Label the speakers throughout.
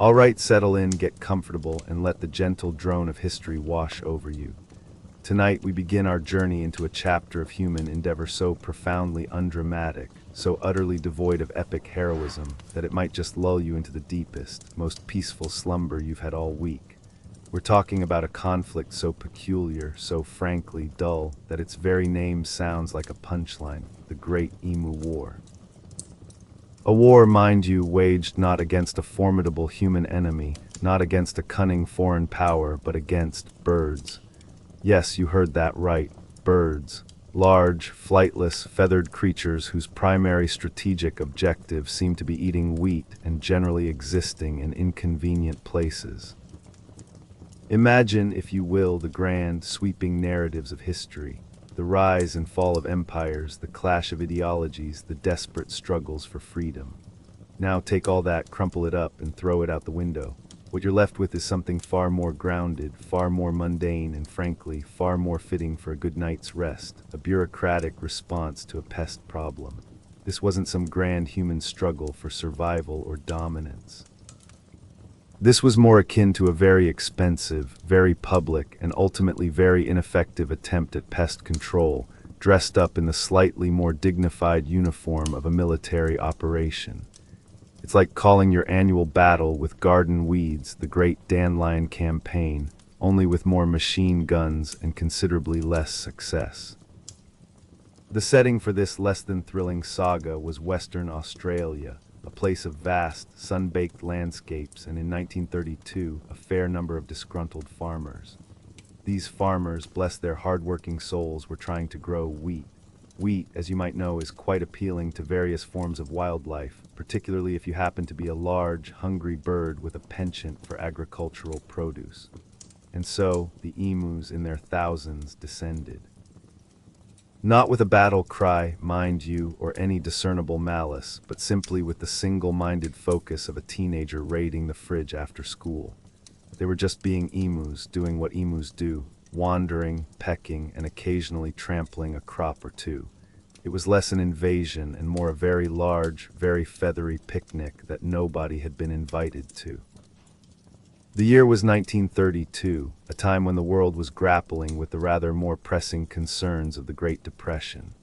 Speaker 1: All right, settle in, get comfortable, and let the gentle drone of history wash over you. Tonight we begin our journey into a chapter of human endeavor so profoundly undramatic, so utterly devoid of epic heroism, that it might just lull you into the deepest, most peaceful slumber you've had all week. We're talking about a conflict so peculiar, so frankly dull, that its very name sounds like a punchline: the Great Emu War. A war, mind you, waged not against a formidable human enemy, not against a cunning foreign power, but against birds. Yes, you heard that right, birds. Large, flightless, feathered creatures whose primary strategic objective seemed to be eating wheat and generally existing in inconvenient places. Imagine, if you will, the grand, sweeping narratives of history, the rise and fall of empires, the clash of ideologies, the desperate struggles for freedom. Now take all that, crumple it up, and throw it out the window. What you're left with is something far more grounded, far more mundane, and frankly, far more fitting for a good night's rest, a bureaucratic response to a pest problem. This wasn't some grand human struggle for survival or dominance. This was more akin to a very expensive, very public, and ultimately very ineffective attempt at pest control, dressed up in the slightly more dignified uniform of a military operation. It's like calling your annual battle with garden weeds the Great Dandelion Campaign, only with more machine guns and considerably less success. The setting for this less-than-thrilling saga was Western Australia, a place of vast, sun-baked landscapes, and in 1932, a fair number of disgruntled farmers. These farmers, bless their hard-working souls, were trying to grow wheat. Wheat, as you might know, is quite appealing to various forms of wildlife, particularly if you happen to be a large, hungry bird with a penchant for agricultural produce. And so, the emus in their thousands descended. Not with a battle cry, mind you, or any discernible malice, but simply with the single-minded focus of a teenager raiding the fridge after school. They were just being emus, doing what emus do, wandering, pecking, and occasionally trampling a crop or two. It was less an invasion and more a very large, very feathery picnic that nobody had been invited to. The year was 1932, a time when the world was grappling with the rather more pressing concerns of the Great Depression.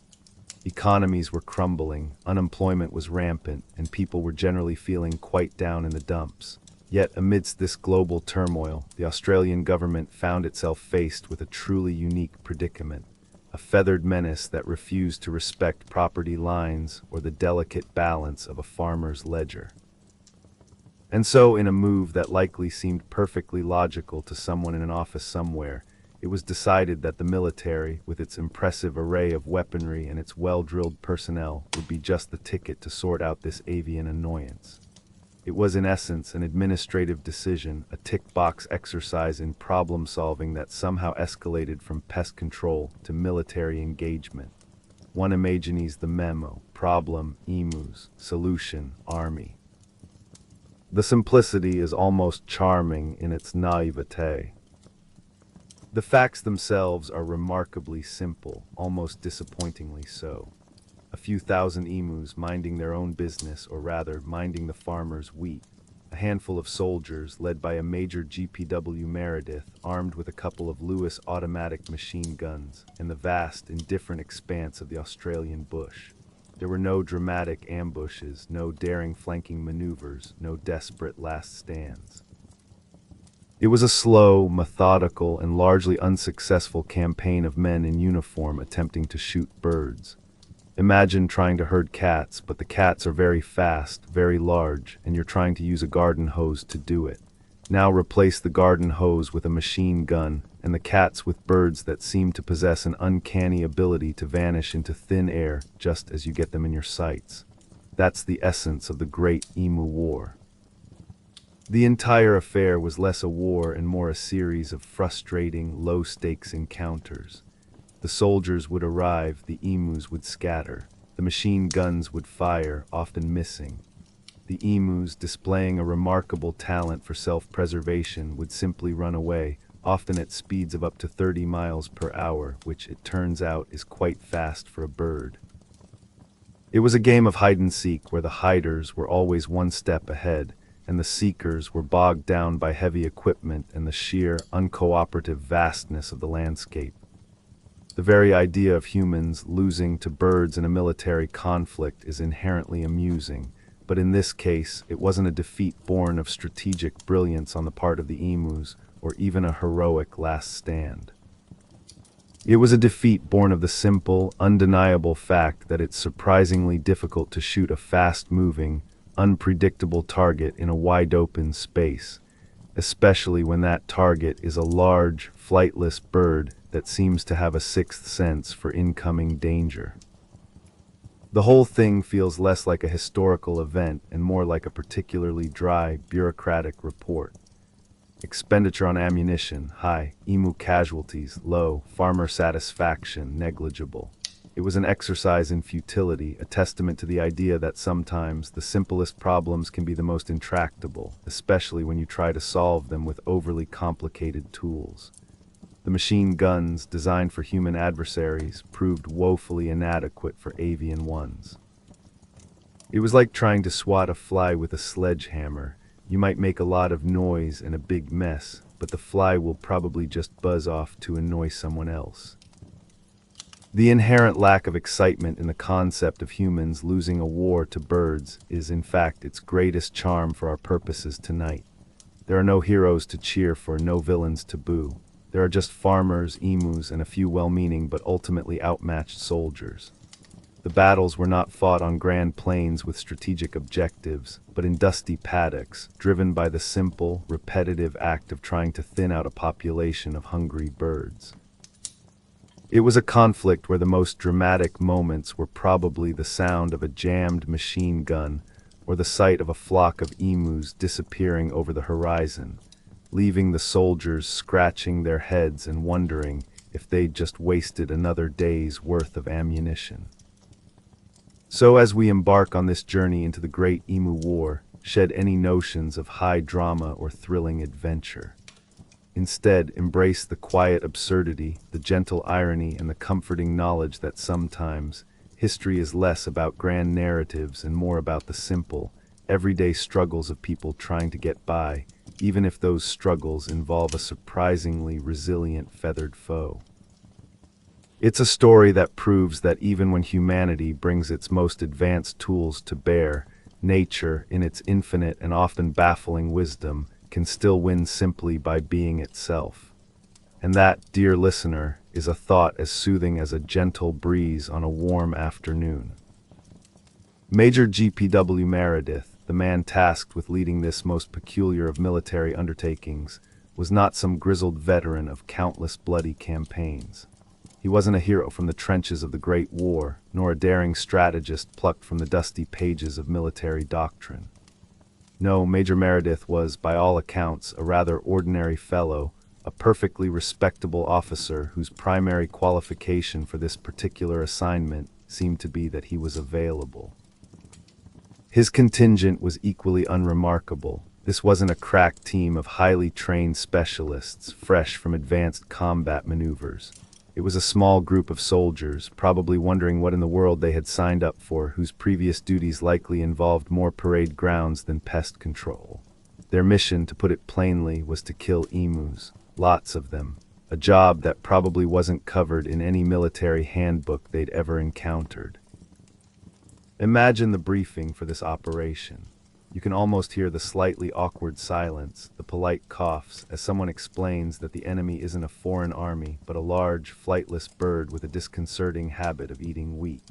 Speaker 1: Economies were crumbling, unemployment was rampant, and people were generally feeling quite down in the dumps. Yet, amidst this global turmoil, the Australian government found itself faced with a truly unique predicament, a feathered menace that refused to respect property lines or the delicate balance of a farmer's ledger. And so, in a move that likely seemed perfectly logical to someone in an office somewhere, it was decided that the military, with its impressive array of weaponry and its well-drilled personnel, would be just the ticket to sort out this avian annoyance. It was in essence an administrative decision, a tick-box exercise in problem-solving that somehow escalated from pest control to military engagement. One imagines the memo: problem, emus; solution, army. The simplicity is almost charming in its naivete. The facts themselves are remarkably simple, almost disappointingly so. A few thousand emus minding their own business, or rather, minding the farmer's wheat. A handful of soldiers, led by a Major GPW Meredith, armed with a couple of Lewis automatic machine guns, in the vast, indifferent expanse of the Australian bush. There were no dramatic ambushes, no daring flanking maneuvers, no desperate last stands. It was a slow, methodical, and largely unsuccessful campaign of men in uniform attempting to shoot birds. Imagine trying to herd cats, but the cats are very fast, very large, and you're trying to use a garden hose to do it. Now replace the garden hose with a machine gun, and the cats with birds that seem to possess an uncanny ability to vanish into thin air just as you get them in your sights. That's the essence of the Great Emu War. The entire affair was less a war and more a series of frustrating, low-stakes encounters. The soldiers would arrive, the emus would scatter. The machine guns would fire, often missing. The emus, displaying a remarkable talent for self-preservation, would simply run away, often at speeds of up to 30 miles per hour, which, it turns out, is quite fast for a bird. It was a game of hide-and-seek where the hiders were always one step ahead, and the seekers were bogged down by heavy equipment and the sheer, uncooperative vastness of the landscape. The very idea of humans losing to birds in a military conflict is inherently amusing, but in this case, it wasn't a defeat born of strategic brilliance on the part of the emus, or even a heroic last stand. It was a defeat born of the simple, undeniable fact that it's surprisingly difficult to shoot a fast-moving, unpredictable target in a wide-open space, especially when that target is a large, flightless bird that seems to have a sixth sense for incoming danger. The whole thing feels less like a historical event and more like a particularly dry, bureaucratic report. Expenditure on ammunition, high. Emu casualties, low. Farmer satisfaction, negligible. It was an exercise in futility, a testament to the idea that sometimes the simplest problems can be the most intractable, especially when you try to solve them with overly complicated tools. The machine guns, designed for human adversaries, proved woefully inadequate for avian ones. It was like trying to swat a fly with a sledgehammer. You might make a lot of noise and a big mess, but the fly will probably just buzz off to annoy someone else. The inherent lack of excitement in the concept of humans losing a war to birds is, in fact, its greatest charm for our purposes tonight. There are no heroes to cheer for, no villains to boo. There are just farmers, emus, and a few well-meaning but ultimately outmatched soldiers. The battles were not fought on grand plains with strategic objectives, but in dusty paddocks, driven by the simple, repetitive act of trying to thin out a population of hungry birds. It was a conflict where the most dramatic moments were probably the sound of a jammed machine gun or the sight of a flock of emus disappearing over the horizon, leaving the soldiers scratching their heads and wondering if they'd just wasted another day's worth of ammunition. So as we embark on this journey into the Great Emu War, shed any notions of high drama or thrilling adventure. Instead, embrace the quiet absurdity, the gentle irony, and the comforting knowledge that sometimes history is less about grand narratives and more about the simple, everyday struggles of people trying to get by, even if those struggles involve a surprisingly resilient feathered foe. It's a story that proves that even when humanity brings its most advanced tools to bear, nature, in its infinite and often baffling wisdom, can still win simply by being itself. And that, dear listener, is a thought as soothing as a gentle breeze on a warm afternoon. Major G.P.W. Meredith, the man tasked with leading this most peculiar of military undertakings, was not some grizzled veteran of countless bloody campaigns. He wasn't a hero from the trenches of the Great War, nor a daring strategist plucked from the dusty pages of military doctrine. No, Major Meredith was, by all accounts, a rather ordinary fellow, a perfectly respectable officer whose primary qualification for this particular assignment seemed to be that he was available. His contingent was equally unremarkable. This wasn't a crack team of highly trained specialists, fresh from advanced combat maneuvers. It was a small group of soldiers, probably wondering what in the world they had signed up for, whose previous duties likely involved more parade grounds than pest control. Their mission, to put it plainly, was to kill emus, lots of them, a job that probably wasn't covered in any military handbook they'd ever encountered. Imagine the briefing for this operation. You can almost hear the slightly awkward silence, the polite coughs, as someone explains that the enemy isn't a foreign army, but a large, flightless bird with a disconcerting habit of eating wheat.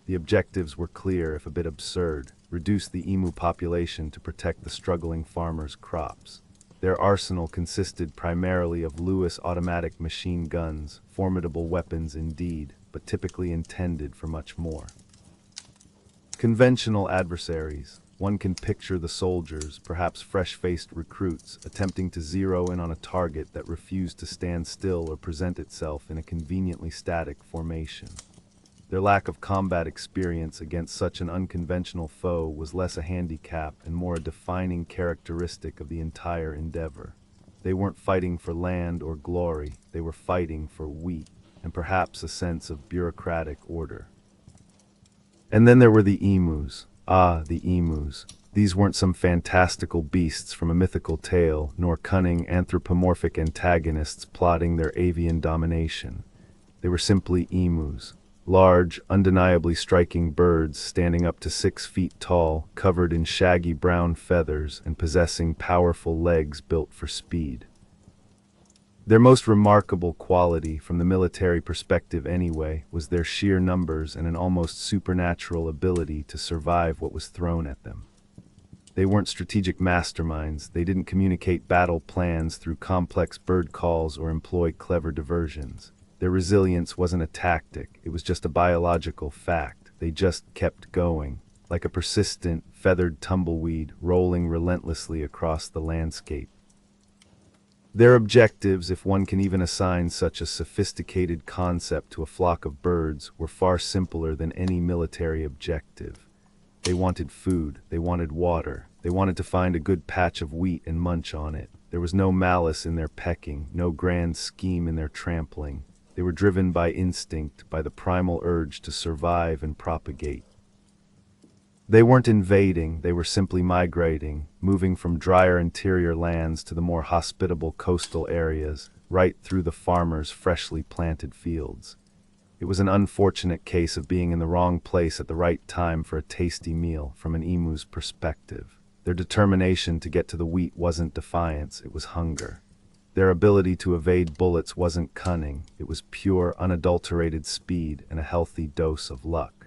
Speaker 1: The objectives were clear, if a bit absurd: reduce the emu population to protect the struggling farmers' crops. Their arsenal consisted primarily of Lewis automatic machine guns, formidable weapons indeed, but typically intended for much more. Conventional adversaries. One can picture the soldiers, perhaps fresh-faced recruits, attempting to zero in on a target that refused to stand still or present itself in a conveniently static formation. Their lack of combat experience against such an unconventional foe was less a handicap and more a defining characteristic of the entire endeavor. They weren't fighting for land or glory, they were fighting for wheat, and perhaps a sense of bureaucratic order. And then there were the emus. Ah, the emus. These weren't some fantastical beasts from a mythical tale, nor cunning anthropomorphic antagonists plotting their avian domination. They were simply emus, large, undeniably striking birds standing up to 6 feet tall, covered in shaggy brown feathers and possessing powerful legs built for speed. Their most remarkable quality, from the military perspective anyway, was their sheer numbers and an almost supernatural ability to survive what was thrown at them. They weren't strategic masterminds, they didn't communicate battle plans through complex bird calls or employ clever diversions. Their resilience wasn't a tactic, it was just a biological fact. They just kept going, like a persistent, feathered tumbleweed rolling relentlessly across the landscape. Their objectives, if one can even assign such a sophisticated concept to a flock of birds, were far simpler than any military objective. They wanted food, they wanted water, they wanted to find a good patch of wheat and munch on it. There was no malice in their pecking, no grand scheme in their trampling. They were driven by instinct, by the primal urge to survive and propagate. They weren't invading, they were simply migrating, moving from drier interior lands to the more hospitable coastal areas, right through the farmers' freshly planted fields. It was an unfortunate case of being in the wrong place at the right time for a tasty meal, from an emu's perspective. Their determination to get to the wheat wasn't defiance, it was hunger. Their ability to evade bullets wasn't cunning, it was pure, unadulterated speed and a healthy dose of luck.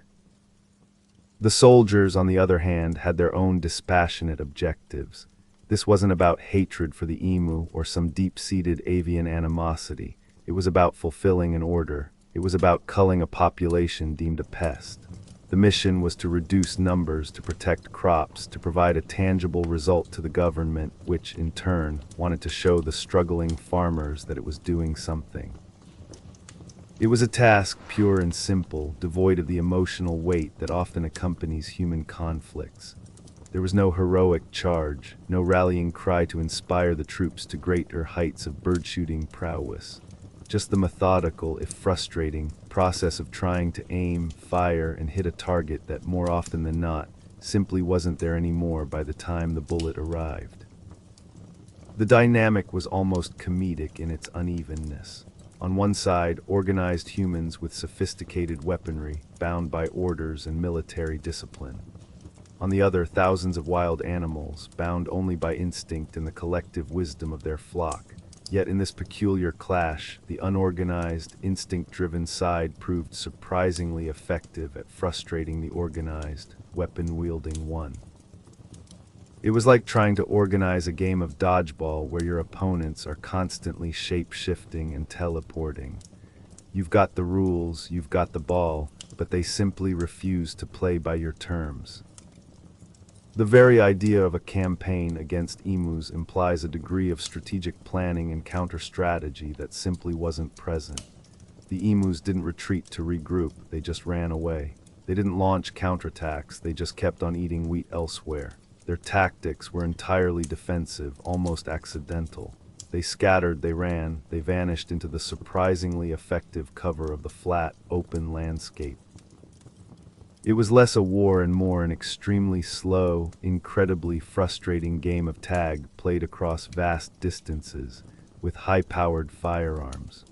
Speaker 1: The soldiers, on the other hand, had their own dispassionate objectives. This wasn't about hatred for the emu or some deep-seated avian animosity. It was about fulfilling an order. It was about culling a population deemed a pest. The mission was to reduce numbers, to protect crops, to provide a tangible result to the government, which, in turn, wanted to show the struggling farmers that it was doing something. It was a task pure and simple, devoid of the emotional weight that often accompanies human conflicts. There was no heroic charge, no rallying cry to inspire the troops to greater heights of bird-shooting prowess. Just the methodical, if frustrating, process of trying to aim, fire, and hit a target that, more often than not, simply wasn't there anymore by the time the bullet arrived. The dynamic was almost comedic in its unevenness. On one side, organized humans with sophisticated weaponry, bound by orders and military discipline. On the other, thousands of wild animals, bound only by instinct and the collective wisdom of their flock. Yet in this peculiar clash, the unorganized, instinct-driven side proved surprisingly effective at frustrating the organized, weapon-wielding one. It was like trying to organize a game of dodgeball where your opponents are constantly shape-shifting and teleporting. You've got the rules, you've got the ball, but they simply refuse to play by your terms. The very idea of a campaign against emus implies a degree of strategic planning and counter-strategy that simply wasn't present. The emus didn't retreat to regroup, they just ran away. They didn't launch counterattacks, they just kept on eating wheat elsewhere. Their tactics were entirely defensive, almost accidental. They scattered, they ran, they vanished into the surprisingly effective cover of the flat, open landscape. It was less a war and more an extremely slow, incredibly frustrating game of tag played across vast distances, with high-powered firearms.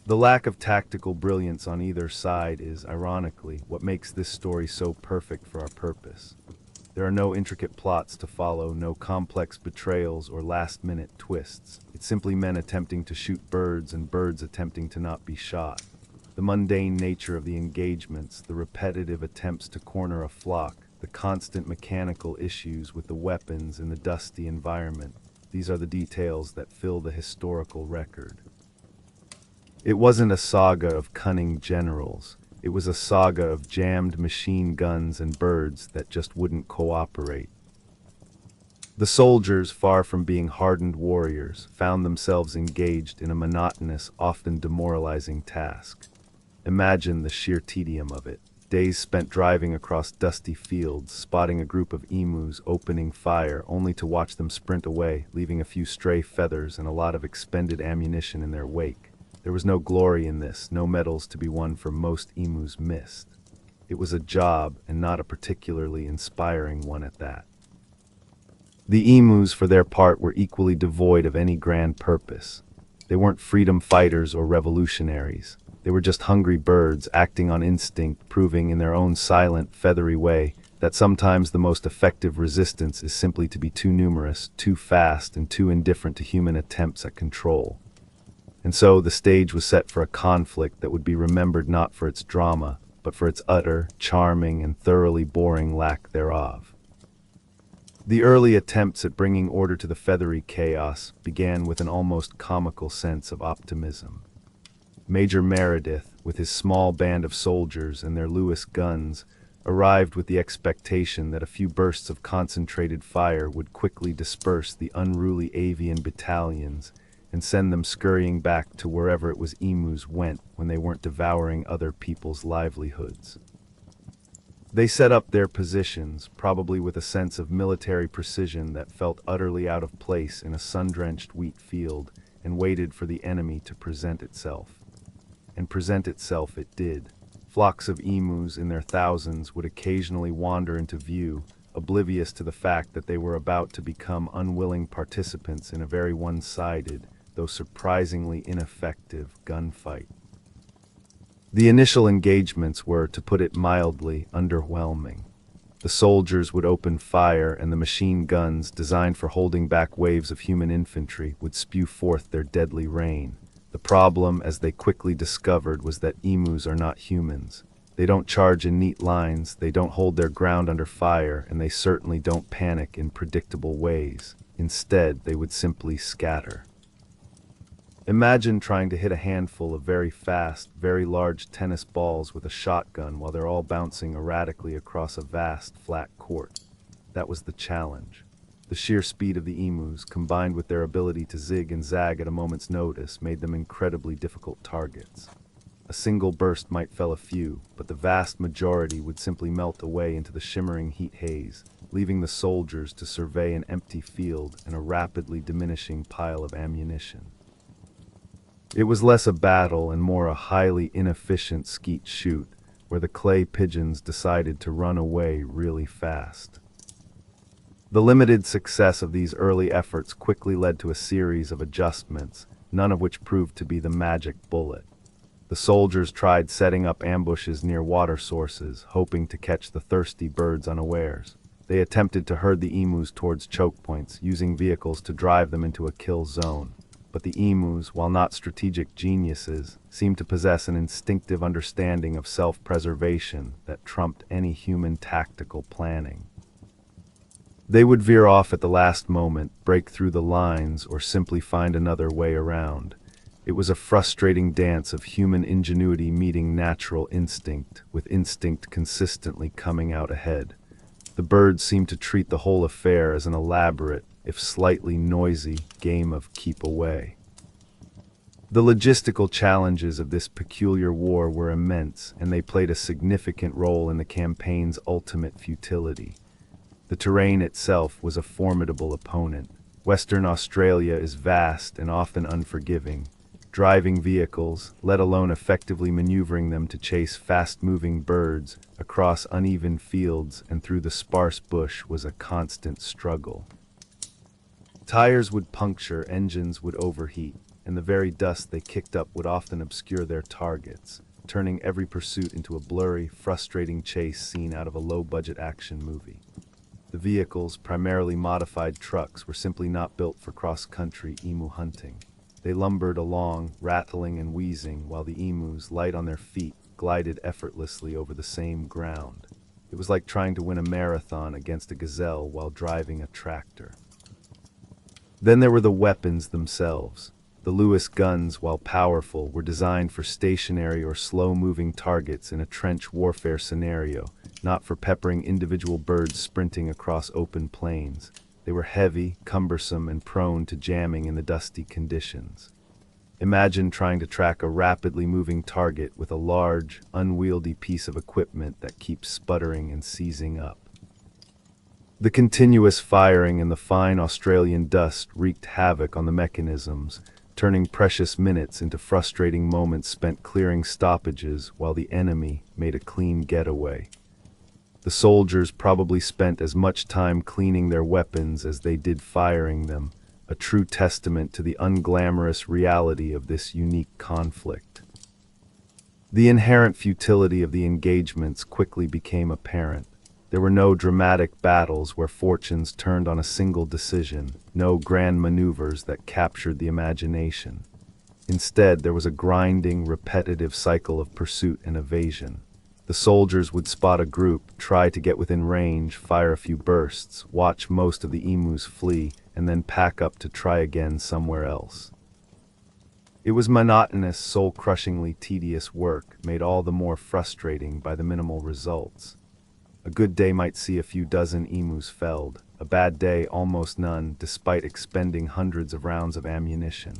Speaker 1: The lack of tactical brilliance on either side is, ironically, what makes this story so perfect for our purpose. There are no intricate plots to follow, no complex betrayals or last-minute twists. It's simply men attempting to shoot birds and birds attempting to not be shot. The mundane nature of the engagements, the repetitive attempts to corner a flock, the constant mechanical issues with the weapons in the dusty environment, these are the details that fill the historical record. It wasn't a saga of cunning generals. It was a saga of jammed machine guns and birds that just wouldn't cooperate. The soldiers, far from being hardened warriors, found themselves engaged in a monotonous, often demoralizing task. Imagine the sheer tedium of it. Days spent driving across dusty fields, spotting a group of emus opening fire, only to watch them sprint away, leaving a few stray feathers and a lot of expended ammunition in their wake. There was no glory in this, no medals to be won, for most emus missed. It was a job, and not a particularly inspiring one at that. The emus, for their part, were equally devoid of any grand purpose. They weren't freedom fighters or revolutionaries. They were just hungry birds acting on instinct, proving in their own silent, feathery way that sometimes the most effective resistance is simply to be too numerous, too fast, and too indifferent to human attempts at control. And so the stage was set for a conflict that would be remembered not for its drama, but for its utter, charming, and thoroughly boring lack thereof. The early attempts at bringing order to the feathery chaos began with an almost comical sense of optimism. Major Meredith, with his small band of soldiers and their Lewis guns, arrived with the expectation that a few bursts of concentrated fire would quickly disperse the unruly avian battalions and send them scurrying back to wherever it was emus went when they weren't devouring other people's livelihoods. They set up their positions, probably with a sense of military precision that felt utterly out of place in a sun-drenched wheat field, and waited for the enemy to present itself. And present itself it did. Flocks of emus in their thousands would occasionally wander into view, oblivious to the fact that they were about to become unwilling participants in a very one-sided, though surprisingly ineffective, gunfight. The initial engagements were, to put it mildly, underwhelming. The soldiers would open fire, and the machine guns, designed for holding back waves of human infantry, would spew forth their deadly rain. The problem, as they quickly discovered, was that emus are not humans. They don't charge in neat lines, they don't hold their ground under fire, and they certainly don't panic in predictable ways. Instead, they would simply scatter. Imagine trying to hit a handful of very fast, very large tennis balls with a shotgun while they're all bouncing erratically across a vast, flat court. That was the challenge. The sheer speed of the emus, combined with their ability to zig and zag at a moment's notice, made them incredibly difficult targets. A single burst might fell a few, but the vast majority would simply melt away into the shimmering heat haze, leaving the soldiers to survey an empty field and a rapidly diminishing pile of ammunition. It was less a battle and more a highly inefficient skeet shoot, where the clay pigeons decided to run away really fast. The limited success of these early efforts quickly led to a series of adjustments, none of which proved to be the magic bullet. The soldiers tried setting up ambushes near water sources, hoping to catch the thirsty birds unawares. They attempted to herd the emus towards choke points, using vehicles to drive them into a kill zone. But the emus, while not strategic geniuses, seemed to possess an instinctive understanding of self-preservation that trumped any human tactical planning. They would veer off at the last moment, break through the lines, or simply find another way around. It was a frustrating dance of human ingenuity meeting natural instinct, with instinct consistently coming out ahead. The birds seemed to treat the whole affair as an elaborate, if slightly noisy, game of keep away. The logistical challenges of this peculiar war were immense, and they played a significant role in the campaign's ultimate futility. The terrain itself was a formidable opponent. Western Australia is vast and often unforgiving. Driving vehicles, let alone effectively maneuvering them to chase fast-moving birds across uneven fields and through the sparse bush, was a constant struggle. Tires would puncture, engines would overheat, and the very dust they kicked up would often obscure their targets, turning every pursuit into a blurry, frustrating chase scene out of a low-budget action movie. The vehicles, primarily modified trucks, were simply not built for cross-country emu hunting. They lumbered along, rattling and wheezing, while the emus, light on their feet, glided effortlessly over the same ground. It was like trying to win a marathon against a gazelle while driving a tractor. Then there were the weapons themselves. The Lewis guns, while powerful, were designed for stationary or slow-moving targets in a trench warfare scenario, not for peppering individual birds sprinting across open plains. They were heavy, cumbersome, and prone to jamming in the dusty conditions. Imagine trying to track a rapidly moving target with a large, unwieldy piece of equipment that keeps sputtering and seizing up. The continuous firing and the fine Australian dust wreaked havoc on the mechanisms, turning precious minutes into frustrating moments spent clearing stoppages while the enemy made a clean getaway. The soldiers probably spent as much time cleaning their weapons as they did firing them, a true testament to the unglamorous reality of this unique conflict. The inherent futility of the engagements quickly became apparent. There were no dramatic battles where fortunes turned on a single decision, no grand maneuvers that captured the imagination. Instead, there was a grinding, repetitive cycle of pursuit and evasion. The soldiers would spot a group, try to get within range, fire a few bursts, watch most of the emus flee, and then pack up to try again somewhere else. It was monotonous, soul-crushingly tedious work, made all the more frustrating by the minimal results. A good day might see a few dozen emus felled, a bad day almost none, despite expending hundreds of rounds of ammunition.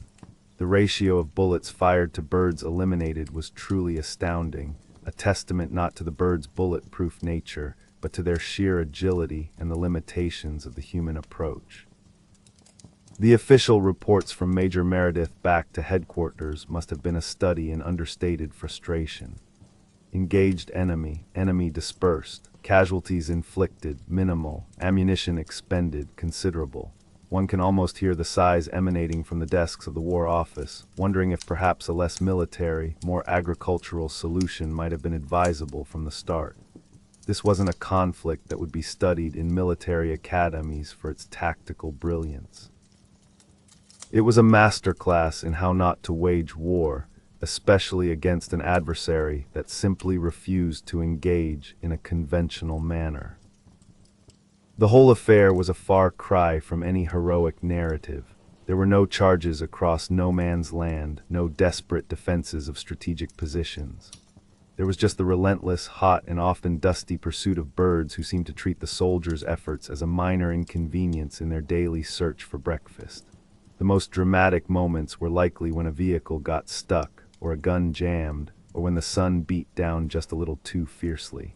Speaker 1: The ratio of bullets fired to birds eliminated was truly astounding, a testament not to the birds' bulletproof nature, but to their sheer agility and the limitations of the human approach. The official reports from Major Meredith back to headquarters must have been a study in understated frustration. Engaged enemy dispersed, casualties inflicted, minimal, ammunition expended, considerable. One can almost hear the sighs emanating from the desks of the War Office, wondering if perhaps a less military, more agricultural solution might have been advisable from the start. This wasn't a conflict that would be studied in military academies for its tactical brilliance. It was a masterclass in how not to wage war, especially against an adversary that simply refused to engage in a conventional manner. The whole affair was a far cry from any heroic narrative. There were no charges across no man's land, no desperate defenses of strategic positions. There was just the relentless, hot, and often dusty pursuit of birds who seemed to treat the soldiers' efforts as a minor inconvenience in their daily search for breakfast. The most dramatic moments were likely when a vehicle got stuck, or a gun jammed, or when the sun beat down just a little too fiercely.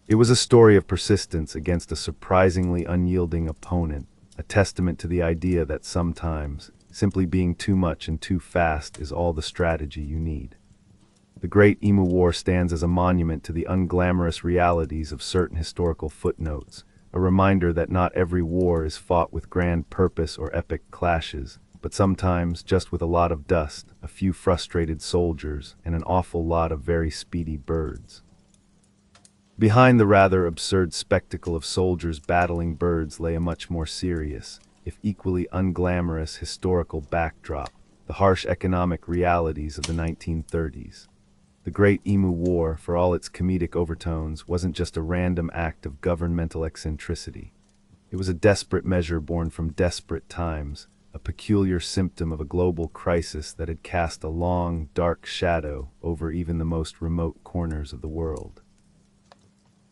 Speaker 1: It was a story of persistence against a surprisingly unyielding opponent, a testament to the idea that sometimes, simply being too much and too fast is all the strategy you need. The Great Emu War stands as a monument to the unglamorous realities of certain historical footnotes, a reminder that not every war is fought with grand purpose or epic clashes, but sometimes just with a lot of dust, a few frustrated soldiers, and an awful lot of very speedy birds. Behind the rather absurd spectacle of soldiers battling birds lay a much more serious, if equally unglamorous historical backdrop, the harsh economic realities of the 1930s. The Great Emu War, for all its comedic overtones, wasn't just a random act of governmental eccentricity. It was a desperate measure born from desperate times, a peculiar symptom of a global crisis that had cast a long, dark shadow over even the most remote corners of the world.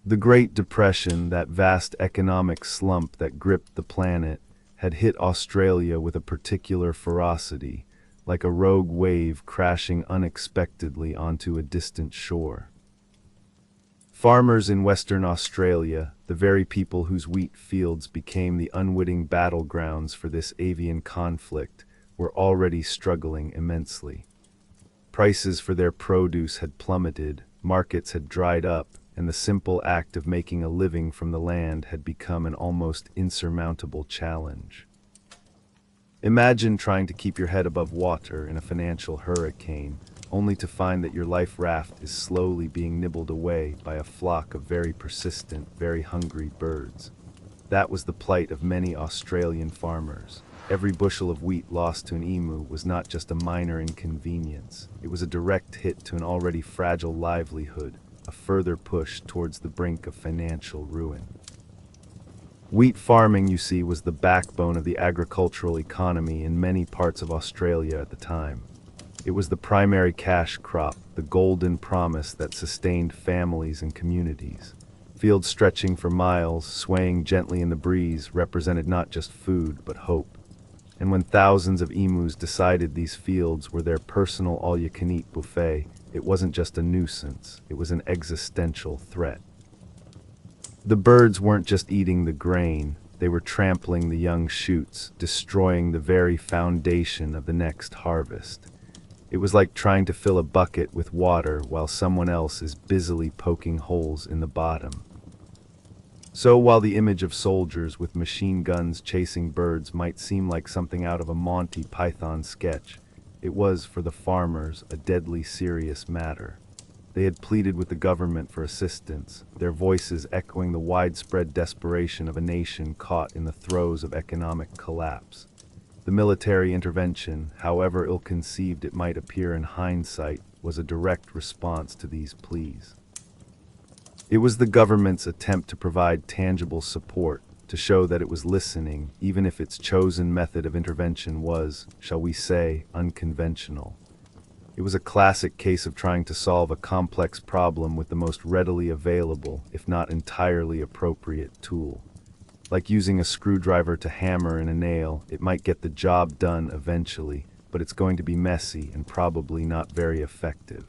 Speaker 1: The Great Depression, that vast economic slump that gripped the planet, had hit Australia with a particular ferocity, like a rogue wave crashing unexpectedly onto a distant shore. Farmers in Western Australia, the very people whose wheat fields became the unwitting battlegrounds for this avian conflict, were already struggling immensely. Prices for their produce had plummeted, markets had dried up, and the simple act of making a living from the land had become an almost insurmountable challenge. Imagine trying to keep your head above water in a financial hurricane, only to find that your life raft is slowly being nibbled away by a flock of very persistent, very hungry birds. That was the plight of many Australian farmers. Every bushel of wheat lost to an emu was not just a minor inconvenience. It was a direct hit to an already fragile livelihood, a further push towards the brink of financial ruin. Wheat farming, you see, was the backbone of the agricultural economy in many parts of Australia at the time. It was the primary cash crop, the golden promise that sustained families and communities. Fields stretching for miles, swaying gently in the breeze, represented not just food, but hope. And when thousands of emus decided these fields were their personal all-you-can-eat buffet, it wasn't just a nuisance, it was an existential threat. The birds weren't just eating the grain, they were trampling the young shoots, destroying the very foundation of the next harvest. It was like trying to fill a bucket with water while someone else is busily poking holes in the bottom. So while the image of soldiers with machine guns chasing birds might seem like something out of a Monty Python sketch, it was, for the farmers, a deadly serious matter. They had pleaded with the government for assistance, their voices echoing the widespread desperation of a nation caught in the throes of economic collapse. The military intervention, however ill-conceived it might appear in hindsight, was a direct response to these pleas. It was the government's attempt to provide tangible support, to show that it was listening, even if its chosen method of intervention was, shall we say, unconventional. It was a classic case of trying to solve a complex problem with the most readily available, if not entirely appropriate, tool. Like using a screwdriver to hammer in a nail, it might get the job done eventually, but it's going to be messy and probably not very effective.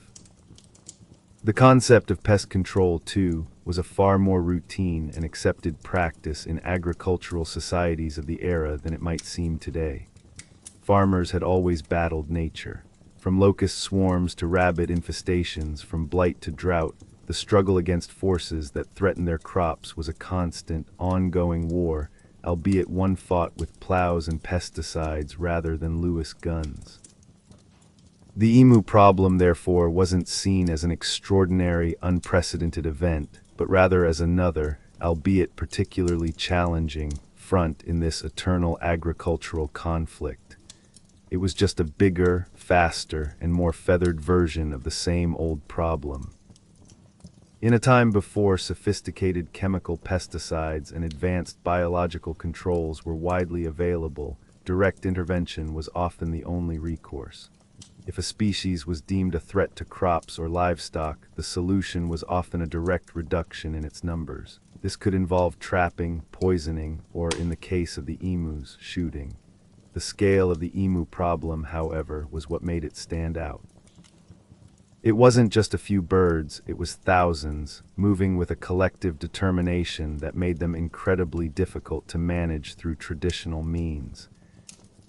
Speaker 1: The concept of pest control, too, was a far more routine and accepted practice in agricultural societies of the era than it might seem today. Farmers had always battled nature. From locust swarms to rabid infestations, from blight to drought, the struggle against forces that threatened their crops was a constant, ongoing war, albeit one fought with plows and pesticides rather than Lewis guns. The emu problem, therefore, wasn't seen as an extraordinary, unprecedented event, but rather as another, albeit particularly challenging, front in this eternal agricultural conflict. It was just a bigger, faster, and more feathered version of the same old problem. In a time before sophisticated chemical pesticides and advanced biological controls were widely available, direct intervention was often the only recourse. If a species was deemed a threat to crops or livestock, the solution was often a direct reduction in its numbers. This could involve trapping, poisoning, or, in the case of the emus, shooting. The scale of the emu problem, however, was what made it stand out. It wasn't just a few birds, it was thousands, moving with a collective determination that made them incredibly difficult to manage through traditional means.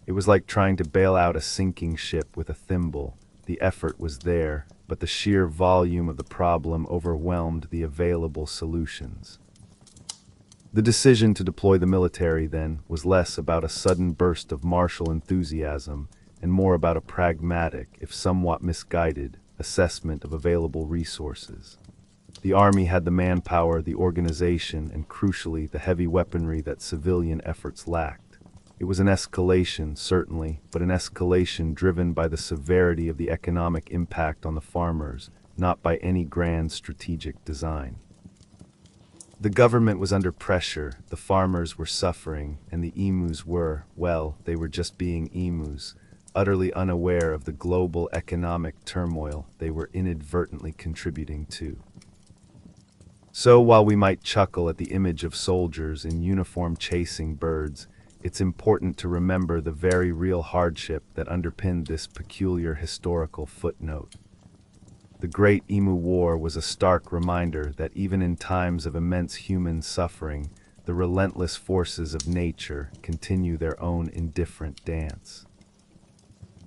Speaker 1: It was like trying to bail out a sinking ship with a thimble. The effort was there, but the sheer volume of the problem overwhelmed the available solutions. The decision to deploy the military, then, was less about a sudden burst of martial enthusiasm and more about a pragmatic, if somewhat misguided, assessment of available resources. The army had the manpower, the organization, and crucially, the heavy weaponry that civilian efforts lacked. It was an escalation, certainly, but an escalation driven by the severity of the economic impact on the farmers, not by any grand strategic design. The government was under pressure, the farmers were suffering, and the emus were, well, they were just being emus, utterly unaware of the global economic turmoil they were inadvertently contributing to. So while we might chuckle at the image of soldiers in uniform chasing birds, it's important to remember the very real hardship that underpinned this peculiar historical footnote. The Great Emu War was a stark reminder that even in times of immense human suffering, the relentless forces of nature continue their own indifferent dance.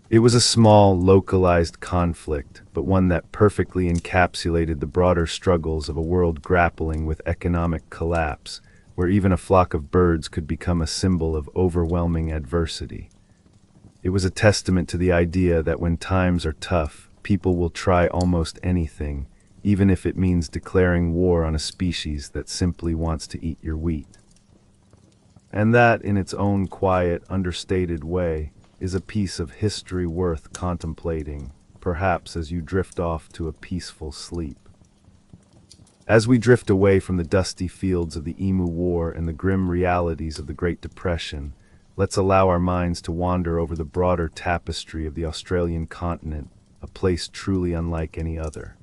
Speaker 1: It was a small, localized conflict, but one that perfectly encapsulated the broader struggles of a world grappling with economic collapse, where even a flock of birds could become a symbol of overwhelming adversity. It was a testament to the idea that when times are tough, people will try almost anything, even if it means declaring war on a species that simply wants to eat your wheat. And that, in its own quiet, understated way, is a piece of history worth contemplating, perhaps as you drift off to a peaceful sleep. As we drift away from the dusty fields of the Emu War and the grim realities of the Great Depression, let's allow our minds to wander over the broader tapestry of the Australian continent, a place truly unlike any other.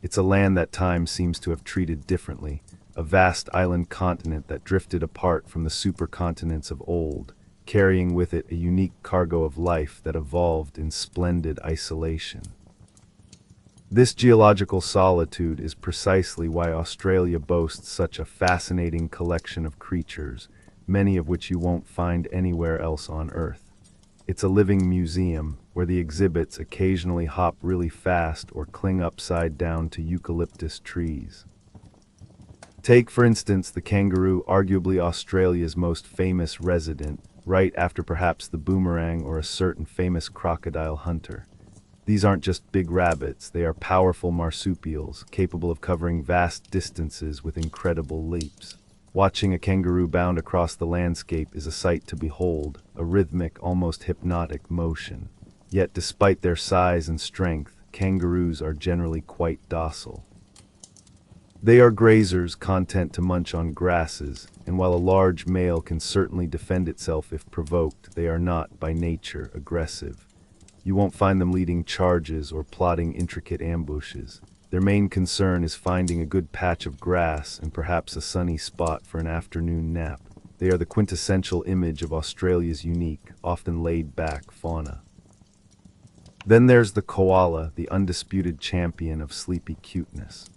Speaker 1: It's a land that time seems to have treated differently, a vast island continent that drifted apart from the supercontinents of old, carrying with it a unique cargo of life that evolved in splendid isolation. This geological solitude is precisely why Australia boasts such a fascinating collection of creatures, many of which you won't find anywhere else on Earth. It's a living museum where the exhibits occasionally hop really fast or cling upside down to eucalyptus trees. Take, for instance, the kangaroo, arguably Australia's most famous resident, right after perhaps the boomerang or a certain famous crocodile hunter. These aren't just big rabbits, they are powerful marsupials, capable of covering vast distances with incredible leaps. Watching a kangaroo bound across the landscape is a sight to behold, a rhythmic, almost hypnotic motion. Yet despite their size and strength, kangaroos are generally quite docile. They are grazers, content to munch on grasses, and while a large male can certainly defend itself if provoked, they are not, by nature, aggressive. You won't find them leading charges or plotting intricate ambushes. Their main concern is finding a good patch of grass and perhaps a sunny spot for an afternoon nap. They are the quintessential image of Australia's unique, often laid-back fauna. Then there's the koala, the undisputed champion of sleepy cuteness.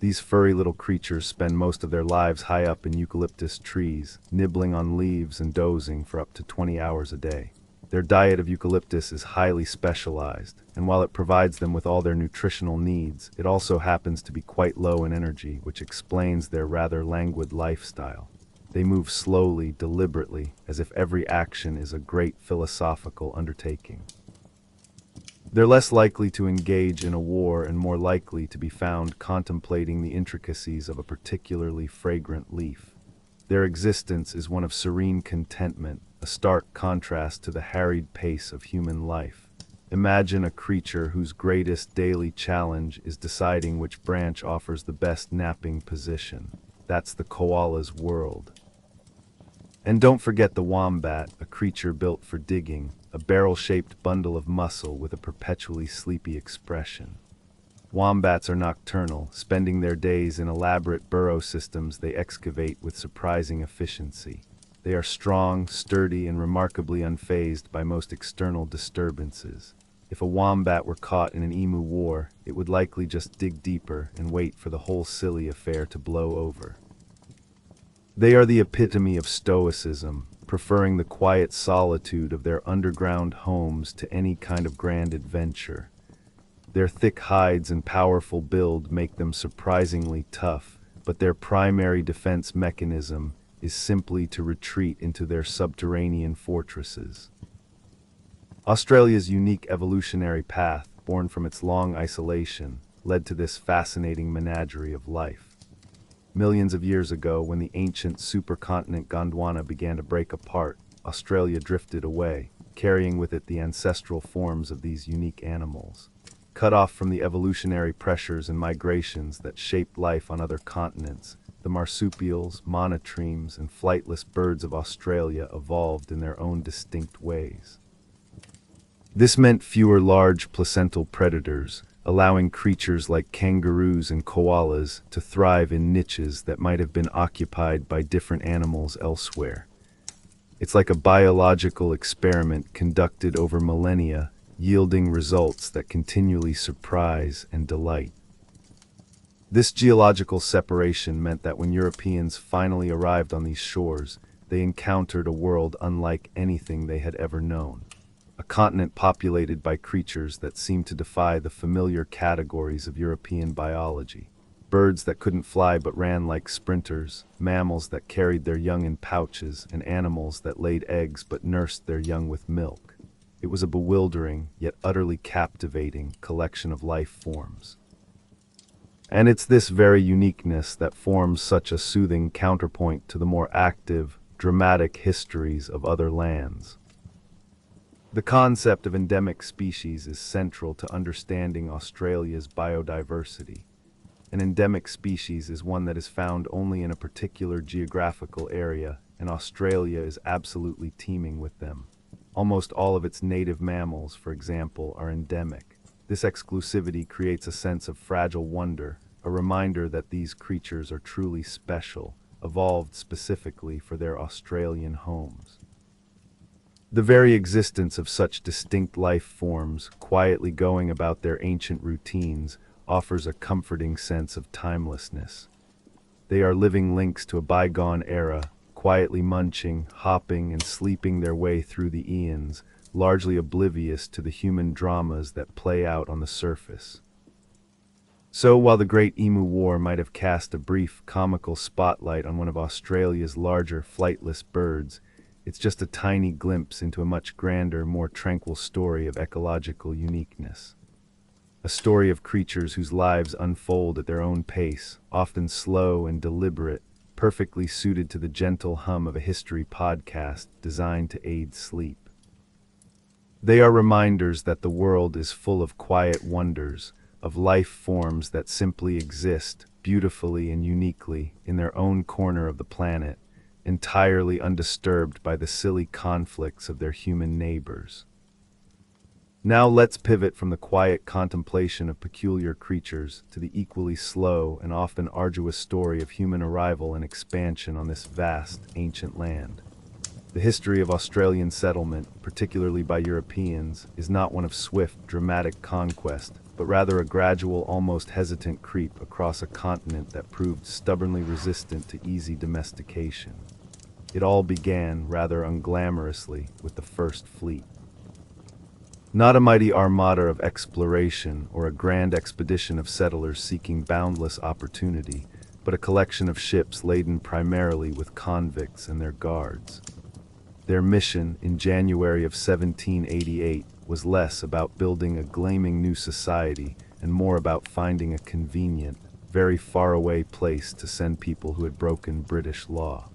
Speaker 1: These furry little creatures spend most of their lives high up in eucalyptus trees, nibbling on leaves and dozing for up to 20 hours a day. Their diet of eucalyptus is highly specialized, and while it provides them with all their nutritional needs, it also happens to be quite low in energy, which explains their rather languid lifestyle. They move slowly, deliberately, as if every action is a great philosophical undertaking. They're less likely to engage in a war and more likely to be found contemplating the intricacies of a particularly fragrant leaf. Their existence is one of serene contentment, a stark contrast to the harried pace of human life. Imagine a creature whose greatest daily challenge is deciding which branch offers the best napping position. That's the koala's world. And don't forget the wombat, a creature built for digging, a barrel-shaped bundle of muscle with a perpetually sleepy expression. Wombats are nocturnal, spending their days in elaborate burrow systems they excavate with surprising efficiency. They are strong, sturdy, and remarkably unfazed by most external disturbances. If a wombat were caught in an emu war, it would likely just dig deeper and wait for the whole silly affair to blow over. They are the epitome of stoicism, preferring the quiet solitude of their underground homes to any kind of grand adventure. Their thick hides and powerful build make them surprisingly tough, but their primary defense mechanism is simply to retreat into their subterranean fortresses. Australia's unique evolutionary path, born from its long isolation, led to this fascinating menagerie of life. Millions of years ago, when the ancient supercontinent Gondwana began to break apart, Australia drifted away, carrying with it the ancestral forms of these unique animals. Cut off from the evolutionary pressures and migrations that shaped life on other continents, the marsupials, monotremes, and flightless birds of Australia evolved in their own distinct ways. This meant fewer large placental predators, allowing creatures like kangaroos and koalas to thrive in niches that might have been occupied by different animals elsewhere. It's like a biological experiment conducted over millennia, yielding results that continually surprise and delight. This geological separation meant that when Europeans finally arrived on these shores, they encountered a world unlike anything they had ever known. A continent populated by creatures that seemed to defy the familiar categories of European biology. Birds that couldn't fly but ran like sprinters, mammals that carried their young in pouches, and animals that laid eggs but nursed their young with milk. It was a bewildering, yet utterly captivating, collection of life forms. And it's this very uniqueness that forms such a soothing counterpoint to the more active, dramatic histories of other lands. The concept of endemic species is central to understanding Australia's biodiversity. An endemic species is one that is found only in a particular geographical area, and Australia is absolutely teeming with them. Almost all of its native mammals, for example, are endemic. This exclusivity creates a sense of fragile wonder, a reminder that these creatures are truly special, evolved specifically for their Australian homes. The very existence of such distinct life forms, quietly going about their ancient routines, offers a comforting sense of timelessness. They are living links to a bygone era, quietly munching, hopping, and sleeping their way through the eons, largely oblivious to the human dramas that play out on the surface. So, while the Great Emu War might have cast a brief, comical spotlight on one of Australia's larger flightless birds, it's just a tiny glimpse into a much grander, more tranquil story of ecological uniqueness. A story of creatures whose lives unfold at their own pace, often slow and deliberate, perfectly suited to the gentle hum of a history podcast designed to aid sleep. They are reminders that the world is full of quiet wonders, of life forms that simply exist, beautifully and uniquely, in their own corner of the planet, entirely undisturbed by the silly conflicts of their human neighbors. Now let's pivot from the quiet contemplation of peculiar creatures to the equally slow and often arduous story of human arrival and expansion on this vast, ancient land. The history of Australian settlement, particularly by Europeans, is not one of swift, dramatic conquest, but rather a gradual, almost hesitant creep across a continent that proved stubbornly resistant to easy domestication. It all began, rather unglamorously, with the first fleet. Not a mighty armada of exploration or a grand expedition of settlers seeking boundless opportunity, but a collection of ships laden primarily with convicts and their guards. Their mission, in January of 1788, was less about building a gleaming new society and more about finding a convenient, very far-away place to send people who had broken British law.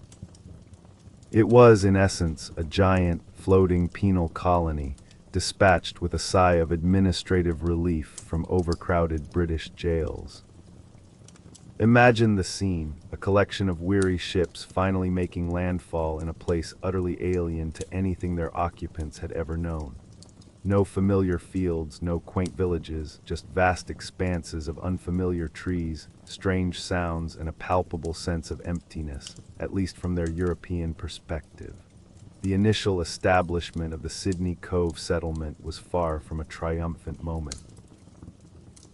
Speaker 1: It was, in essence, a giant, floating penal colony, dispatched with a sigh of administrative relief from overcrowded British jails. Imagine the scene, a collection of weary ships finally making landfall in a place utterly alien to anything their occupants had ever known. No familiar fields, no quaint villages, just vast expanses of unfamiliar trees, strange sounds, and a palpable sense of emptiness, at least from their European perspective. The initial establishment of the Sydney Cove settlement was far from a triumphant moment.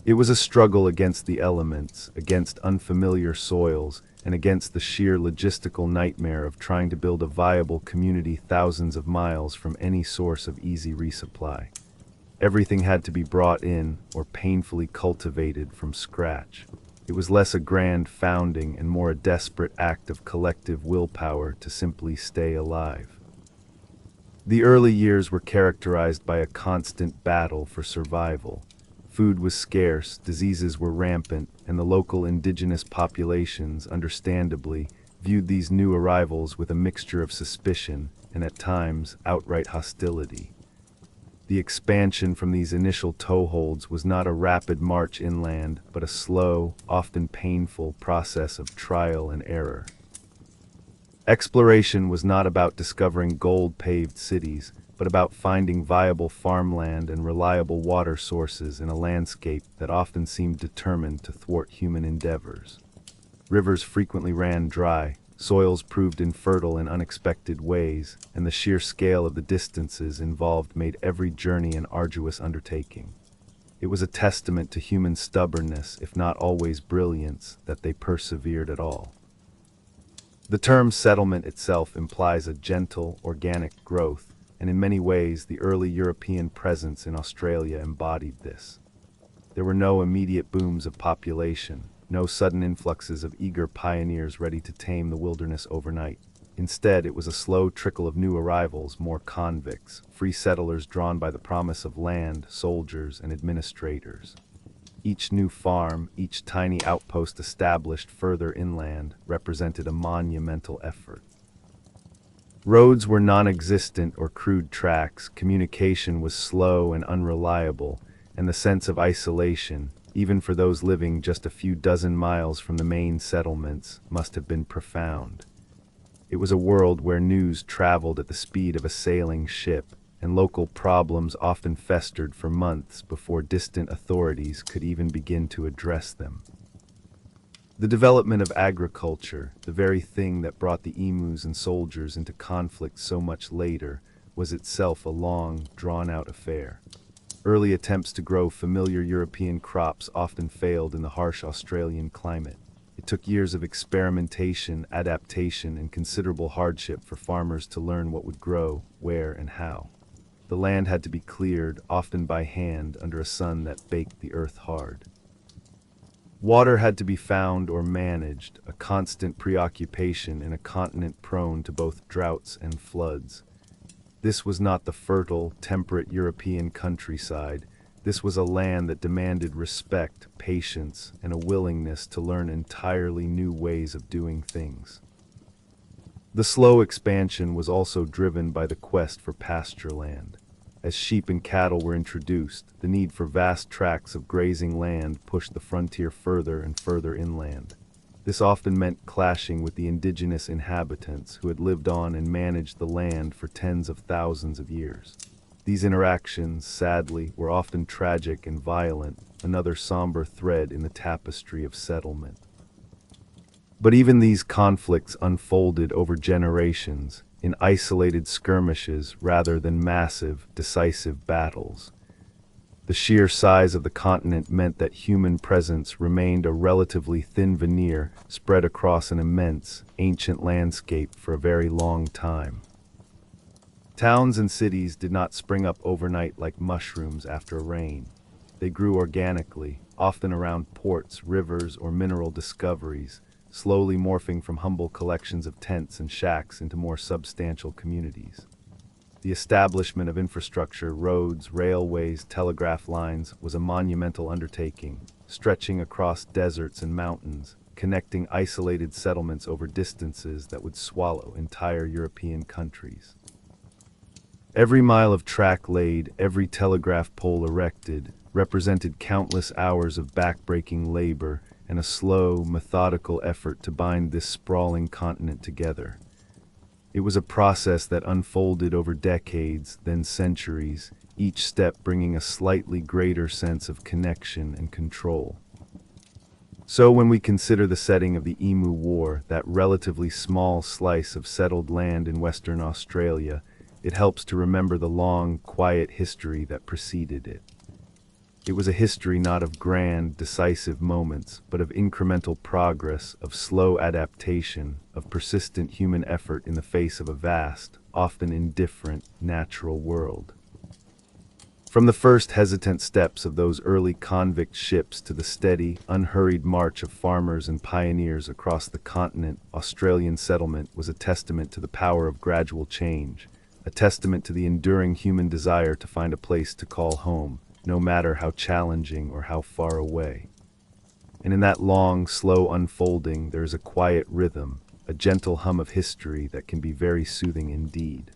Speaker 1: It was a struggle against the elements, against unfamiliar soils, and against the sheer logistical nightmare of trying to build a viable community thousands of miles from any source of easy resupply. Everything had to be brought in, or painfully cultivated from scratch. It was less a grand founding and more a desperate act of collective willpower to simply stay alive. The early years were characterized by a constant battle for survival. Food was scarce, diseases were rampant, and the local indigenous populations, understandably, viewed these new arrivals with a mixture of suspicion and, at times, outright hostility. The expansion from these initial toeholds was not a rapid march inland, but a slow, often painful process of trial and error. Exploration was not about discovering gold-paved cities, but about finding viable farmland and reliable water sources in a landscape that often seemed determined to thwart human endeavors. Rivers frequently ran dry, soils proved infertile in unexpected ways, and the sheer scale of the distances involved made every journey an arduous undertaking. It was a testament to human stubbornness, if not always brilliance, that they persevered at all. The term settlement itself implies a gentle, organic growth, and in many ways the early European presence in Australia embodied this. There were no immediate booms of population, no sudden influxes of eager pioneers ready to tame the wilderness overnight. Instead, it was a slow trickle of new arrivals, more convicts, free settlers drawn by the promise of land, soldiers, and administrators. Each new farm, each tiny outpost established further inland, represented a monumental effort. Roads were non-existent or crude tracks, communication was slow and unreliable, and the sense of isolation, even for those living just a few dozen miles from the main settlements, must have been profound. It was a world where news traveled at the speed of a sailing ship, and local problems often festered for months before distant authorities could even begin to address them. The development of agriculture, the very thing that brought the emus and soldiers into conflict so much later, was itself a long, drawn-out affair. Early attempts to grow familiar European crops often failed in the harsh Australian climate. It It took years of experimentation, adaptation, and considerable hardship for farmers to learn what would grow, where, and how. The land had to be cleared, often by hand, under a sun that baked the earth hard. Water had to be found or managed, a constant preoccupation in a continent prone to both droughts and floods. This was not the fertile, temperate European countryside. This was a land that demanded respect, patience, and a willingness to learn entirely new ways of doing things. The slow expansion was also driven by the quest for pasture land. As sheep and cattle were introduced, the need for vast tracts of grazing land pushed the frontier further and further inland. This often meant clashing with the indigenous inhabitants who had lived on and managed the land for tens of thousands of years. These interactions, sadly, were often tragic and violent, another somber thread in the tapestry of settlement. But even these conflicts unfolded over generations, in isolated skirmishes rather than massive, decisive battles. The sheer size of the continent meant that human presence remained a relatively thin veneer spread across an immense, ancient landscape for a very long time. Towns and cities did not spring up overnight like mushrooms after rain. They grew organically, often around ports, rivers, or mineral discoveries, slowly morphing from humble collections of tents and shacks into more substantial communities. The establishment of infrastructure, roads, railways, telegraph lines, was a monumental undertaking, stretching across deserts and mountains, connecting isolated settlements over distances that would swallow entire European countries. Every mile of track laid, every telegraph pole erected, represented countless hours of backbreaking labor and a slow, methodical effort to bind this sprawling continent together. It was a process that unfolded over decades, then centuries, each step bringing a slightly greater sense of connection and control. So when we consider the setting of the Emu War, that relatively small slice of settled land in Western Australia, it helps to remember the long, quiet history that preceded it. It was a history not of grand, decisive moments, but of incremental progress, of slow adaptation, of persistent human effort in the face of a vast, often indifferent, natural world. From the first hesitant steps of those early convict ships to the steady, unhurried march of farmers and pioneers across the continent, Australian settlement was a testament to the power of gradual change, a testament to the enduring human desire to find a place to call home, no matter how challenging or how far away. And in that long, slow unfolding, there is a quiet rhythm, a gentle hum of history that can be very soothing indeed.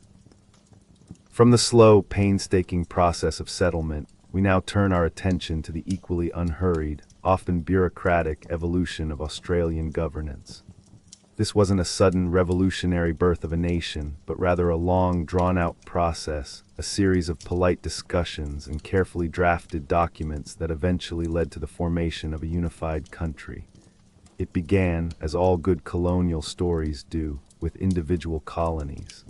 Speaker 1: From the slow, painstaking process of settlement, we now turn our attention to the equally unhurried, often bureaucratic evolution of Australian governance. This wasn't a sudden revolutionary birth of a nation, but rather a long, drawn-out process, a series of polite discussions and carefully drafted documents that eventually led to the formation of a unified country. It began, as all good colonial stories do, with individual colonies.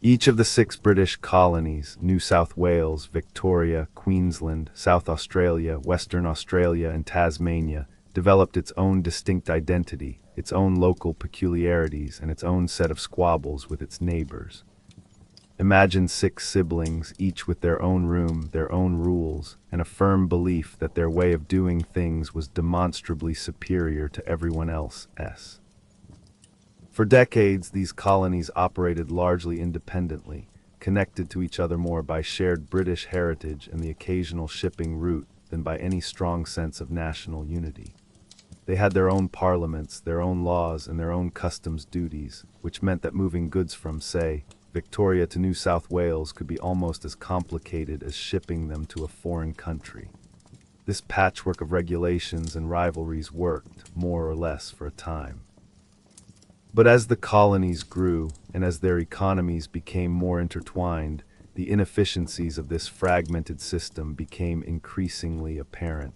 Speaker 1: Each of the 6 British colonies, New South Wales, Victoria, Queensland, South Australia, Western Australia, and Tasmania, developed its own distinct identity, its own local peculiarities, and its own set of squabbles with its neighbors. Imagine 6 siblings, each with their own room, their own rules, and a firm belief that their way of doing things was demonstrably superior to everyone else's. For decades, these colonies operated largely independently, connected to each other more by shared British heritage and the occasional shipping route than by any strong sense of national unity. They had their own parliaments, their own laws, and their own customs duties, which meant that moving goods from, say, Victoria to New South Wales could be almost as complicated as shipping them to a foreign country. This patchwork of regulations and rivalries worked, more or less, for a time. But as the colonies grew, and as their economies became more intertwined, the inefficiencies of this fragmented system became increasingly apparent.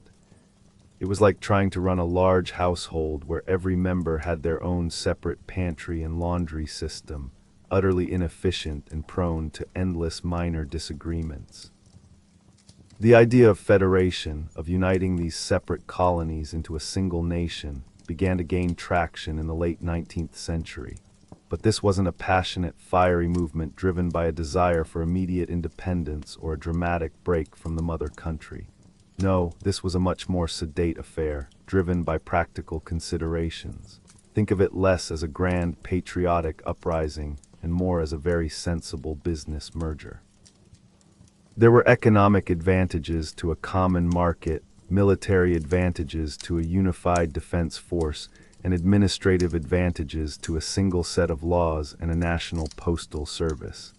Speaker 1: It was like trying to run a large household where every member had their own separate pantry and laundry system, utterly inefficient and prone to endless minor disagreements. The idea of federation, of uniting these separate colonies into a single nation, began to gain traction in the late 19th century. But this wasn't a passionate, fiery movement driven by a desire for immediate independence or a dramatic break from the mother country. No, this was a much more sedate affair, driven by practical considerations. Think of it less as a grand patriotic uprising and more as a very sensible business merger. There were economic advantages to a common market, military advantages to a unified defense force, and administrative advantages to a single set of laws and a national postal service.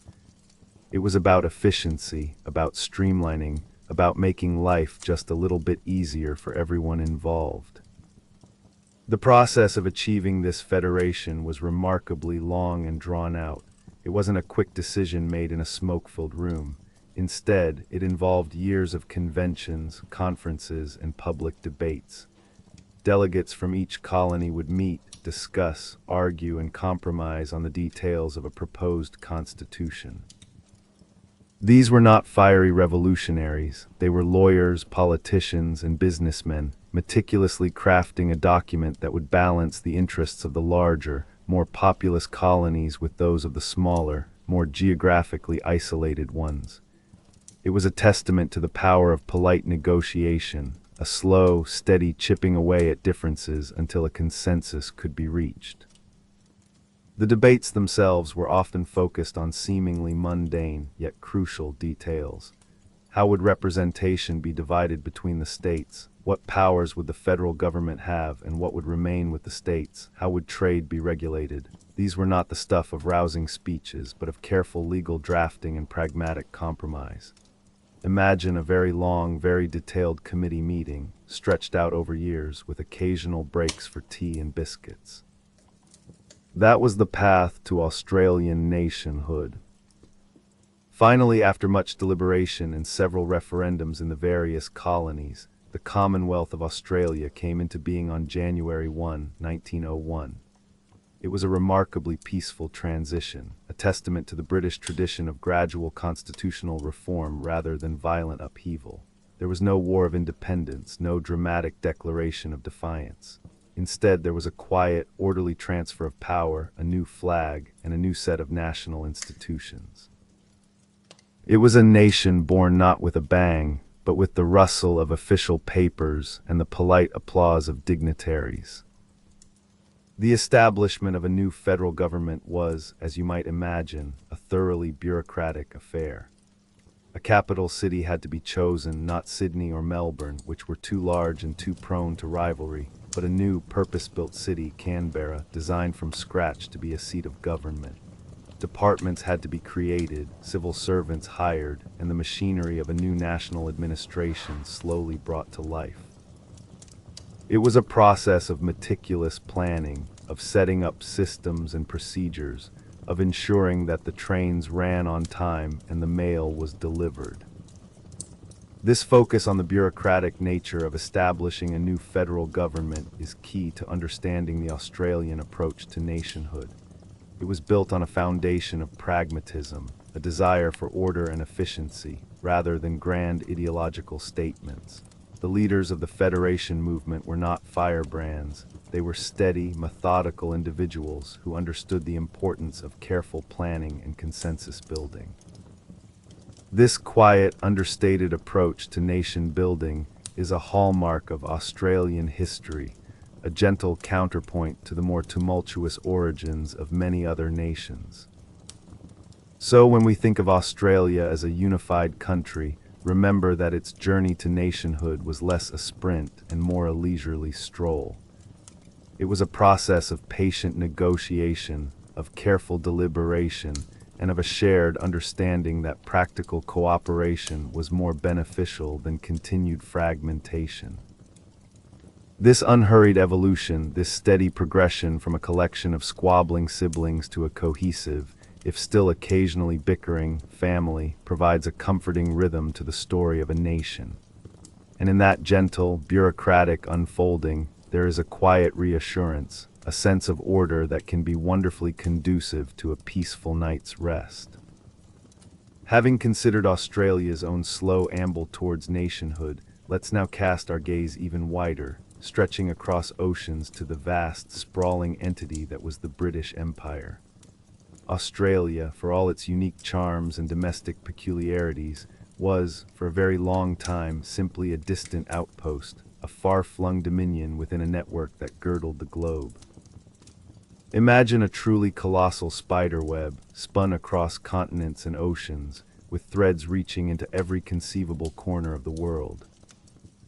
Speaker 1: It was about efficiency, about streamlining, about making life just a little bit easier for everyone involved. The process of achieving this federation was remarkably long and drawn out. It wasn't a quick decision made in a smoke-filled room. Instead, it involved years of conventions, conferences, and public debates. Delegates from each colony would meet, discuss, argue, and compromise on the details of a proposed constitution. These were not fiery revolutionaries. They were lawyers, politicians, and businessmen, meticulously crafting a document that would balance the interests of the larger, more populous colonies with those of the smaller, more geographically isolated ones. It was a testament to the power of polite negotiation, a slow, steady chipping away at differences until a consensus could be reached. The debates themselves were often focused on seemingly mundane, yet crucial details. How would representation be divided between the states? What powers would the federal government have, and what would remain with the states? How would trade be regulated? These were not the stuff of rousing speeches, but of careful legal drafting and pragmatic compromise. Imagine a very long, very detailed committee meeting, stretched out over years, with occasional breaks for tea and biscuits. That was the path to Australian nationhood. Finally, after much deliberation and several referendums in the various colonies, the Commonwealth of Australia came into being on January 1, 1901. It was a remarkably peaceful transition, a testament to the British tradition of gradual constitutional reform rather than violent upheaval. There was no war of independence, no dramatic declaration of defiance. Instead, there was a quiet, orderly transfer of power, a new flag, and a new set of national institutions. It was a nation born not with a bang, but with the rustle of official papers and the polite applause of dignitaries. The establishment of a new federal government was, as you might imagine, a thoroughly bureaucratic affair. A capital city had to be chosen, not Sydney or Melbourne, which were too large and too prone to rivalry, but a new, purpose-built city, Canberra, designed from scratch to be a seat of government. Departments had to be created, civil servants hired, and the machinery of a new national administration slowly brought to life. It was a process of meticulous planning, of setting up systems and procedures, of ensuring that the trains ran on time and the mail was delivered. This focus on the bureaucratic nature of establishing a new federal government is key to understanding the Australian approach to nationhood. It was built on a foundation of pragmatism, a desire for order and efficiency, rather than grand ideological statements. The leaders of the Federation movement were not firebrands. They were steady, methodical individuals who understood the importance of careful planning and consensus building. This quiet, understated approach to nation building is a hallmark of Australian history, a gentle counterpoint to the more tumultuous origins of many other nations. So when we think of Australia as a unified country, remember that its journey to nationhood was less a sprint and more a leisurely stroll. It was a process of patient negotiation, of careful deliberation, and of a shared understanding that practical cooperation was more beneficial than continued fragmentation. This unhurried evolution, this steady progression from a collection of squabbling siblings to a cohesive, if still occasionally bickering, family, provides a comforting rhythm to the story of a nation. And in that gentle, bureaucratic unfolding, there is a quiet reassurance, a sense of order that can be wonderfully conducive to a peaceful night's rest. Having considered Australia's own slow amble towards nationhood, let's now cast our gaze even wider, stretching across oceans to the vast, sprawling entity that was the British Empire. Australia, for all its unique charms and domestic peculiarities, was, for a very long time, simply a distant outpost, a far-flung dominion within a network that girdled the globe. Imagine a truly colossal spiderweb, spun across continents and oceans, with threads reaching into every conceivable corner of the world.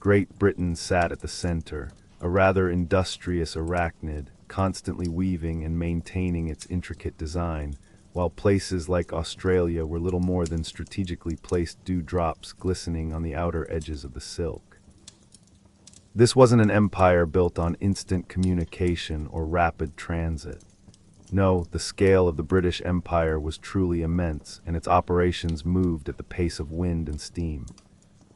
Speaker 1: Great Britain sat at the center, a rather industrious arachnid, constantly weaving and maintaining its intricate design, while places like Australia were little more than strategically placed dewdrops glistening on the outer edges of the silk. This wasn't an empire built on instant communication or rapid transit. No, the scale of the British Empire was truly immense, and its operations moved at the pace of wind and steam.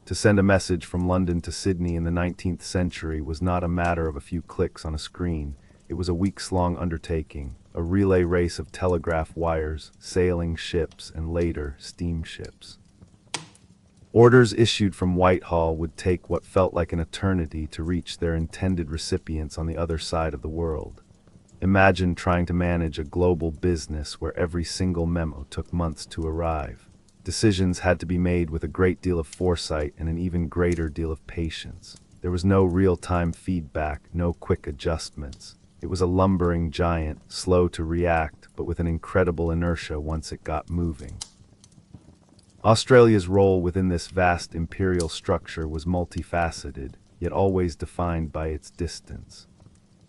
Speaker 1: To send a message from London to Sydney in the 19th century was not a matter of a few clicks on a screen. It was a weeks-long undertaking, a relay race of telegraph wires, sailing ships, and later, steamships. Orders issued from Whitehall would take what felt like an eternity to reach their intended recipients on the other side of the world. Imagine trying to manage a global business where every single memo took months to arrive. Decisions had to be made with a great deal of foresight and an even greater deal of patience. There was no real-time feedback, no quick adjustments. It was a lumbering giant, slow to react, but with an incredible inertia once it got moving. Australia's role within this vast imperial structure was multifaceted, yet always defined by its distance.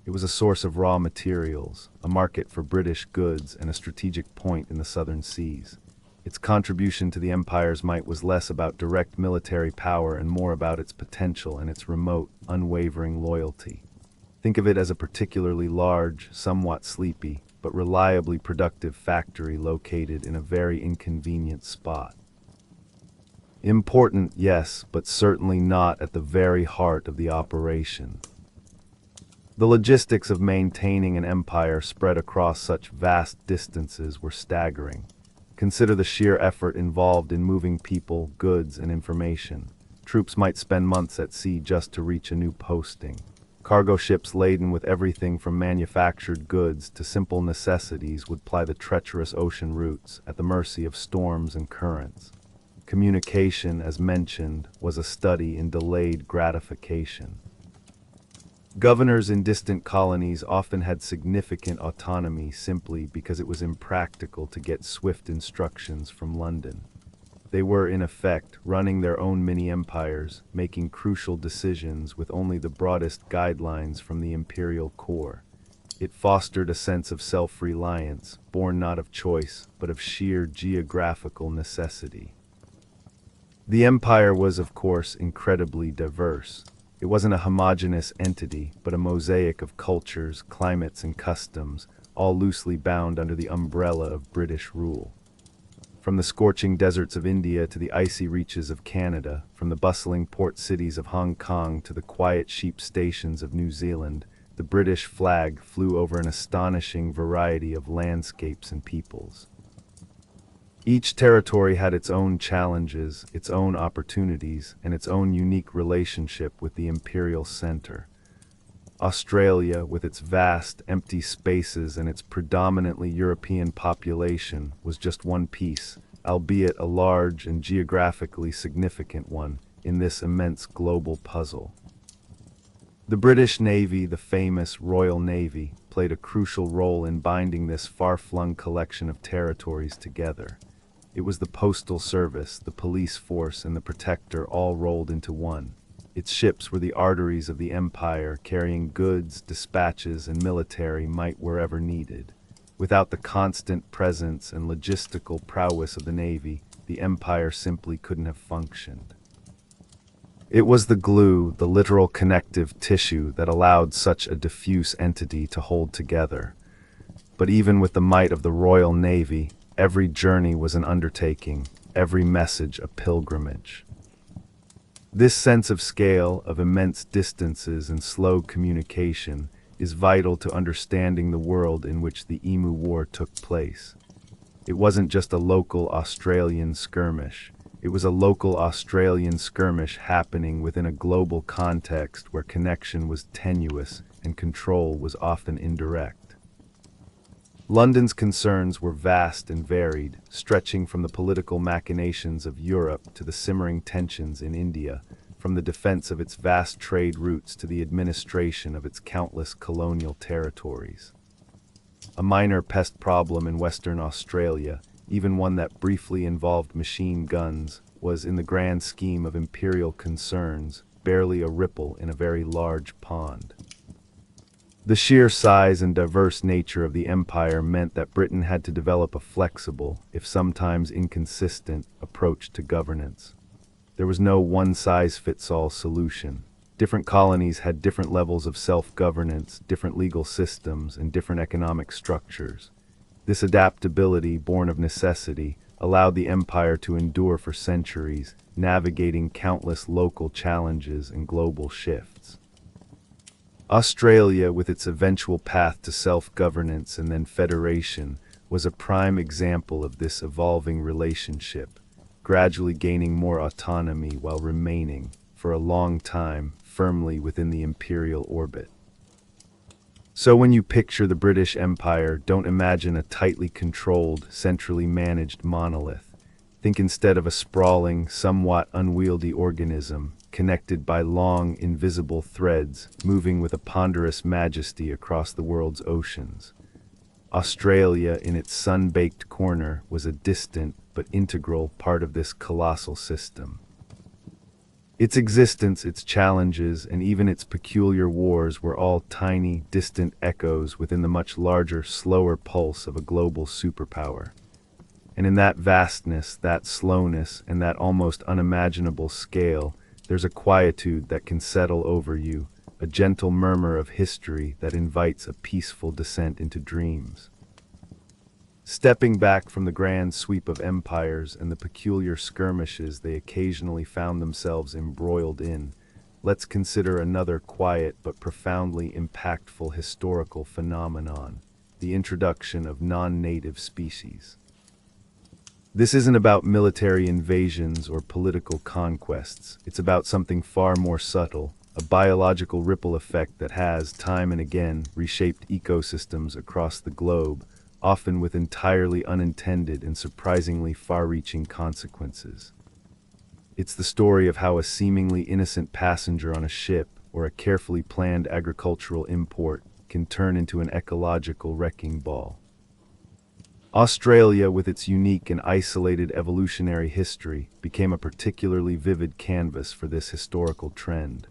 Speaker 1: It was a source of raw materials, a market for British goods, and a strategic point in the southern seas. Its contribution to the empire's might was less about direct military power and more about its potential and its remote, unwavering loyalty. Think of it as a particularly large, somewhat sleepy, but reliably productive factory located in a very inconvenient spot. Important, yes, but certainly not at the very heart of the operation. The logistics of maintaining an empire spread across such vast distances were staggering. Consider the sheer effort involved in moving people, goods, and information. Troops might spend months at sea just to reach a new posting. Cargo ships laden with everything from manufactured goods to simple necessities would ply the treacherous ocean routes at the mercy of storms and currents. Communication, as mentioned, was a study in delayed gratification. Governors in distant colonies often had significant autonomy simply because it was impractical to get swift instructions from London. They were, in effect, running their own mini-empires, making crucial decisions with only the broadest guidelines from the imperial core. It fostered a sense of self-reliance, born not of choice, but of sheer geographical necessity. The empire was, of course, incredibly diverse. It wasn't a homogeneous entity, but a mosaic of cultures, climates, and customs, all loosely bound under the umbrella of British rule. From the scorching deserts of India to the icy reaches of Canada, from the bustling port cities of Hong Kong to the quiet sheep stations of New Zealand, the British flag flew over an astonishing variety of landscapes and peoples. Each territory had its own challenges, its own opportunities, and its own unique relationship with the imperial center. Australia, with its vast, empty spaces and its predominantly European population, was just one piece, albeit a large and geographically significant one, in this immense global puzzle. The British Navy, the famous Royal Navy, played a crucial role in binding this far-flung collection of territories together. It was the postal service, the police force, and the protector all rolled into one. Its ships were the arteries of the empire, carrying goods, dispatches, and military might wherever needed. Without the constant presence and logistical prowess of the Navy, the empire simply couldn't have functioned. It was the glue, the literal connective tissue that allowed such a diffuse entity to hold together. But even with the might of the Royal Navy, every journey was an undertaking, every message a pilgrimage. This sense of scale, of immense distances and slow communication, is vital to understanding the world in which the Emu War took place. It wasn't just a local Australian skirmish. It was a local Australian skirmish happening within a global context where connection was tenuous and control was often indirect. London's concerns were vast and varied, stretching from the political machinations of Europe to the simmering tensions in India, from the defense of its vast trade routes to the administration of its countless colonial territories. A minor pest problem in Western Australia, even one that briefly involved machine guns, was, in the grand scheme of imperial concerns, barely a ripple in a very large pond. The sheer size and diverse nature of the empire meant that Britain had to develop a flexible, if sometimes inconsistent, approach to governance. There was no one-size-fits-all solution. Different colonies had different levels of self-governance, different legal systems, and different economic structures. This adaptability, born of necessity, allowed the empire to endure for centuries, navigating countless local challenges and global shifts. Australia, with its eventual path to self-governance and then federation, was a prime example of this evolving relationship, gradually gaining more autonomy while remaining, for a long time, firmly within the imperial orbit. So when you picture the British Empire, don't imagine a tightly controlled, centrally managed monolith. Think instead of a sprawling, somewhat unwieldy organism, connected by long, invisible threads, moving with a ponderous majesty across the world's oceans. Australia, in its sun-baked corner, was a distant but integral part of this colossal system. Its existence, its challenges, and even its peculiar wars were all tiny, distant echoes within the much larger, slower pulse of a global superpower. And in that vastness, that slowness, and that almost unimaginable scale, there's a quietude that can settle over you, a gentle murmur of history that invites a peaceful descent into dreams. Stepping back from the grand sweep of empires and the peculiar skirmishes they occasionally found themselves embroiled in, let's consider another quiet but profoundly impactful historical phenomenon: the introduction of non-native species. This isn't about military invasions or political conquests. It's about something far more subtle, a biological ripple effect that has, time and again, reshaped ecosystems across the globe, often with entirely unintended and surprisingly far-reaching consequences. It's the story of how a seemingly innocent passenger on a ship or a carefully planned agricultural import can turn into an ecological wrecking ball. Australia, with its unique and isolated evolutionary history, became a particularly vivid canvas for this historical trend.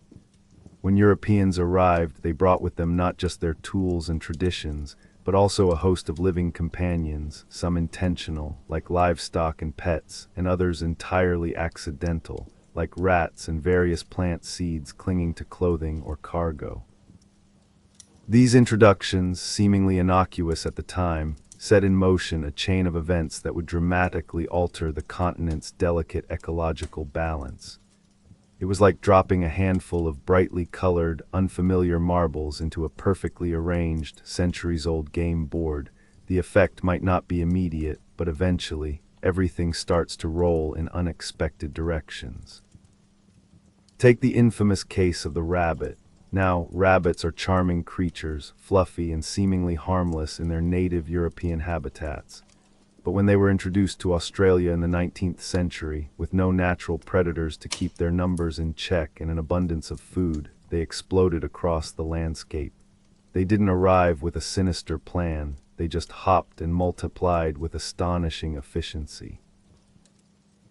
Speaker 1: When Europeans arrived, they brought with them not just their tools and traditions, but also a host of living companions, some intentional, like livestock and pets, and others entirely accidental, like rats and various plant seeds clinging to clothing or cargo. These introductions, seemingly innocuous at the time, set in motion a chain of events that would dramatically alter the continent's delicate ecological balance. It was like dropping a handful of brightly colored, unfamiliar marbles into a perfectly arranged, centuries-old game board. The effect might not be immediate, but eventually, everything starts to roll in unexpected directions. Take the infamous case of the rabbit. Now, rabbits are charming creatures, fluffy and seemingly harmless in their native European habitats. But when they were introduced to Australia in the 19th century, with no natural predators to keep their numbers in check and an abundance of food, they exploded across the landscape. They didn't arrive with a sinister plan, they just hopped and multiplied with astonishing efficiency.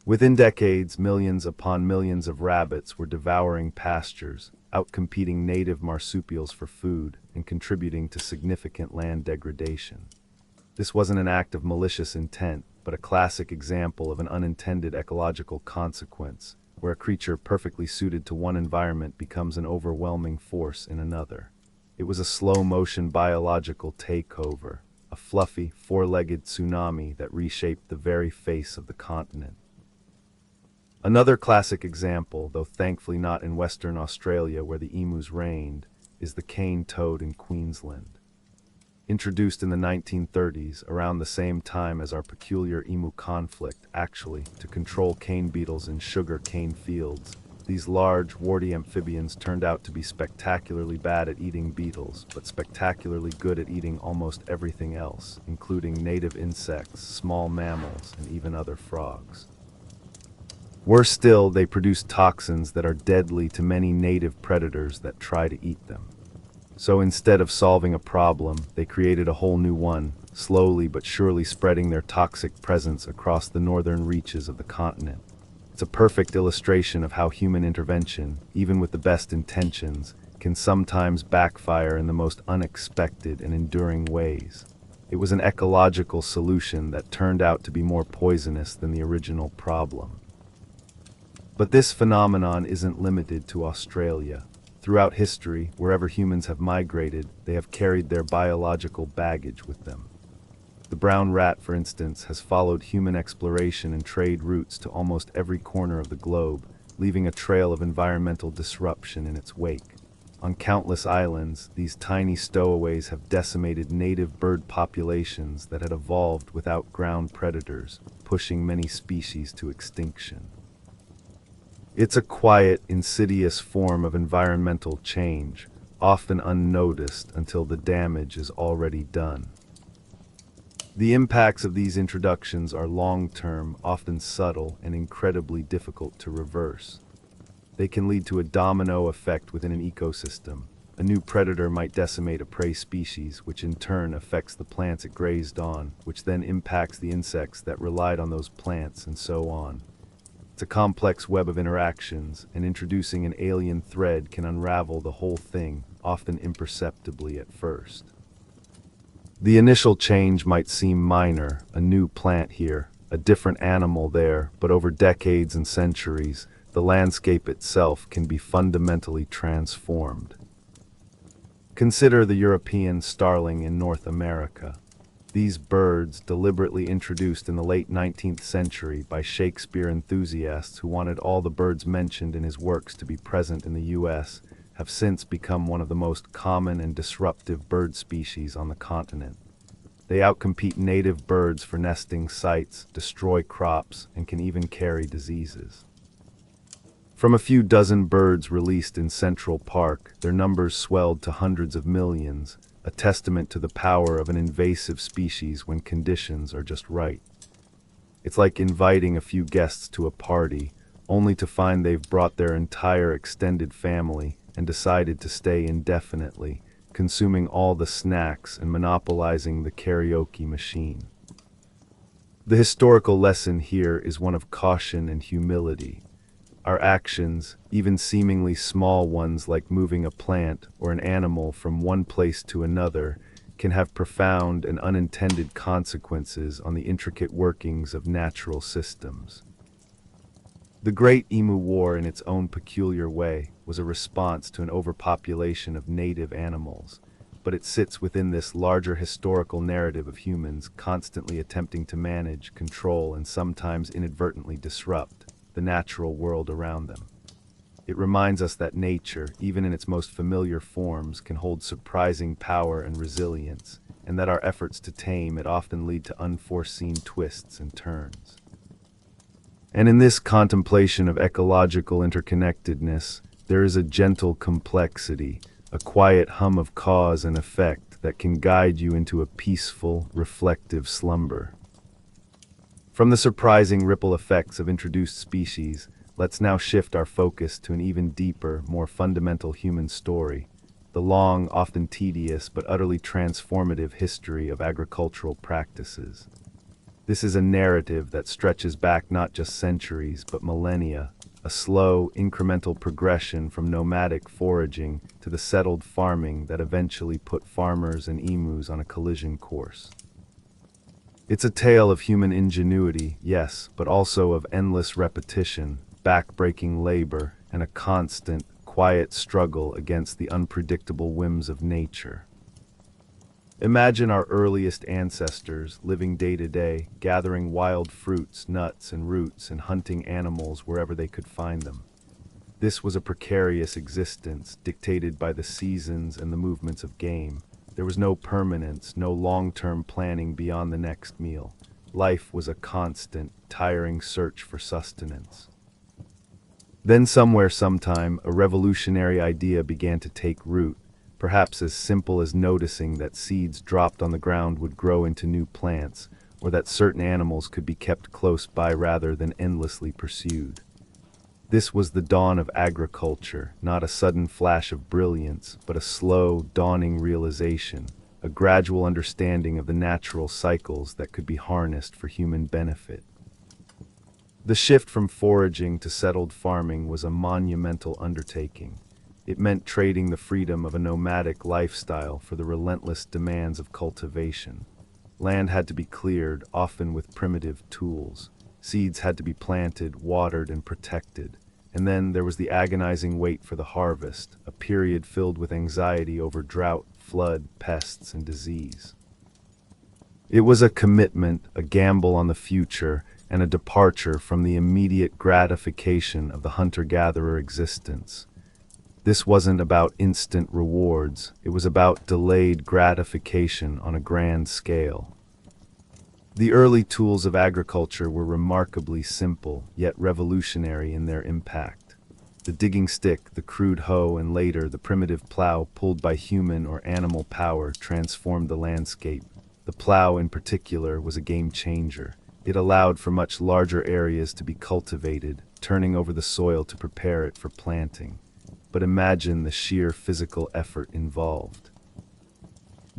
Speaker 1: Within decades, millions upon millions of rabbits were devouring pastures, outcompeting native marsupials for food, and contributing to significant land degradation. This wasn't an act of malicious intent, but a classic example of an unintended ecological consequence, where a creature perfectly suited to one environment becomes an overwhelming force in another. It was a slow-motion biological takeover, a fluffy, four-legged tsunami that reshaped the very face of the continent. Another classic example, though thankfully not in Western Australia where the emus reigned, is the cane toad in Queensland. Introduced in the 1930s, around the same time as our peculiar emu conflict, actually, to control cane beetles in sugar cane fields. These large, warty amphibians turned out to be spectacularly bad at eating beetles, but spectacularly good at eating almost everything else, including native insects, small mammals, and even other frogs. Worse still, they produce toxins that are deadly to many native predators that try to eat them. So instead of solving a problem, they created a whole new one, slowly but surely spreading their toxic presence across the northern reaches of the continent. It's a perfect illustration of how human intervention, even with the best intentions, can sometimes backfire in the most unexpected and enduring ways. It was an ecological solution that turned out to be more poisonous than the original problem. But this phenomenon isn't limited to Australia. Throughout history, wherever humans have migrated, they have carried their biological baggage with them. The brown rat, for instance, has followed human exploration and trade routes to almost every corner of the globe, leaving a trail of environmental disruption in its wake. On countless islands, these tiny stowaways have decimated native bird populations that had evolved without ground predators, pushing many species to extinction. It's a quiet, insidious form of environmental change, often unnoticed until the damage is already done. The impacts of these introductions are long-term, often subtle, and incredibly difficult to reverse. They can lead to a domino effect within an ecosystem. A new predator might decimate a prey species, which in turn affects the plants it grazed on, which then impacts the insects that relied on those plants, and so on. It's a complex web of interactions, and introducing an alien thread can unravel the whole thing, often imperceptibly at first. The initial change might seem minor, a new plant here, a different animal there, but over decades and centuries, the landscape itself can be fundamentally transformed. Consider the European starling in North America. These birds, deliberately introduced in the late 19th century by Shakespeare enthusiasts who wanted all the birds mentioned in his works to be present in the U.S., have since become one of the most common and disruptive bird species on the continent. They outcompete native birds for nesting sites, destroy crops, and can even carry diseases. From a few dozen birds released in Central Park, their numbers swelled to hundreds of millions, a testament to the power of an invasive species when conditions are just right. It's like inviting a few guests to a party, only to find they've brought their entire extended family and decided to stay indefinitely, consuming all the snacks and monopolizing the karaoke machine. The historical lesson here is one of caution and humility. Our actions, even seemingly small ones like moving a plant or an animal from one place to another, can have profound and unintended consequences on the intricate workings of natural systems. The Great Emu War, in its own peculiar way, was a response to an overpopulation of native animals, but it sits within this larger historical narrative of humans constantly attempting to manage, control, and sometimes inadvertently disrupt the natural world around them. It reminds us that nature, even in its most familiar forms, can hold surprising power and resilience, and that our efforts to tame it often lead to unforeseen twists and turns. And in this contemplation of ecological interconnectedness, there is a gentle complexity, a quiet hum of cause and effect that can guide you into a peaceful, reflective slumber. From the surprising ripple effects of introduced species, let's now shift our focus to an even deeper, more fundamental human story, the long, often tedious, but utterly transformative history of agricultural practices. This is a narrative that stretches back not just centuries, but millennia, a slow, incremental progression from nomadic foraging to the settled farming that eventually put farmers and emus on a collision course. It's a tale of human ingenuity, yes, but also of endless repetition, back-breaking labor, and a constant, quiet struggle against the unpredictable whims of nature. Imagine our earliest ancestors living day to day, gathering wild fruits, nuts, and roots, and hunting animals wherever they could find them. This was a precarious existence, dictated by the seasons and the movements of game, There was no permanence, no long-term planning beyond the next meal. Life was a constant, tiring search for sustenance. Then somewhere sometime, a revolutionary idea began to take root, perhaps as simple as noticing that seeds dropped on the ground would grow into new plants, or that certain animals could be kept close by rather than endlessly pursued. This was the dawn of agriculture, not a sudden flash of brilliance, but a slow, dawning realization, a gradual understanding of the natural cycles that could be harnessed for human benefit. The shift from foraging to settled farming was a monumental undertaking. It meant trading the freedom of a nomadic lifestyle for the relentless demands of cultivation. Land had to be cleared, often with primitive tools. Seeds had to be planted, watered, and protected. And then there was the agonizing wait for the harvest, a period filled with anxiety over drought, flood, pests, and disease. It was a commitment, a gamble on the future, and a departure from the immediate gratification of the hunter-gatherer existence. This wasn't about instant rewards, it was about delayed gratification on a grand scale. The early tools of agriculture were remarkably simple, yet revolutionary in their impact. The digging stick, the crude hoe, and later the primitive plow pulled by human or animal power transformed the landscape. The plow in particular was a game changer. It allowed for much larger areas to be cultivated, turning over the soil to prepare it for planting. But imagine the sheer physical effort involved.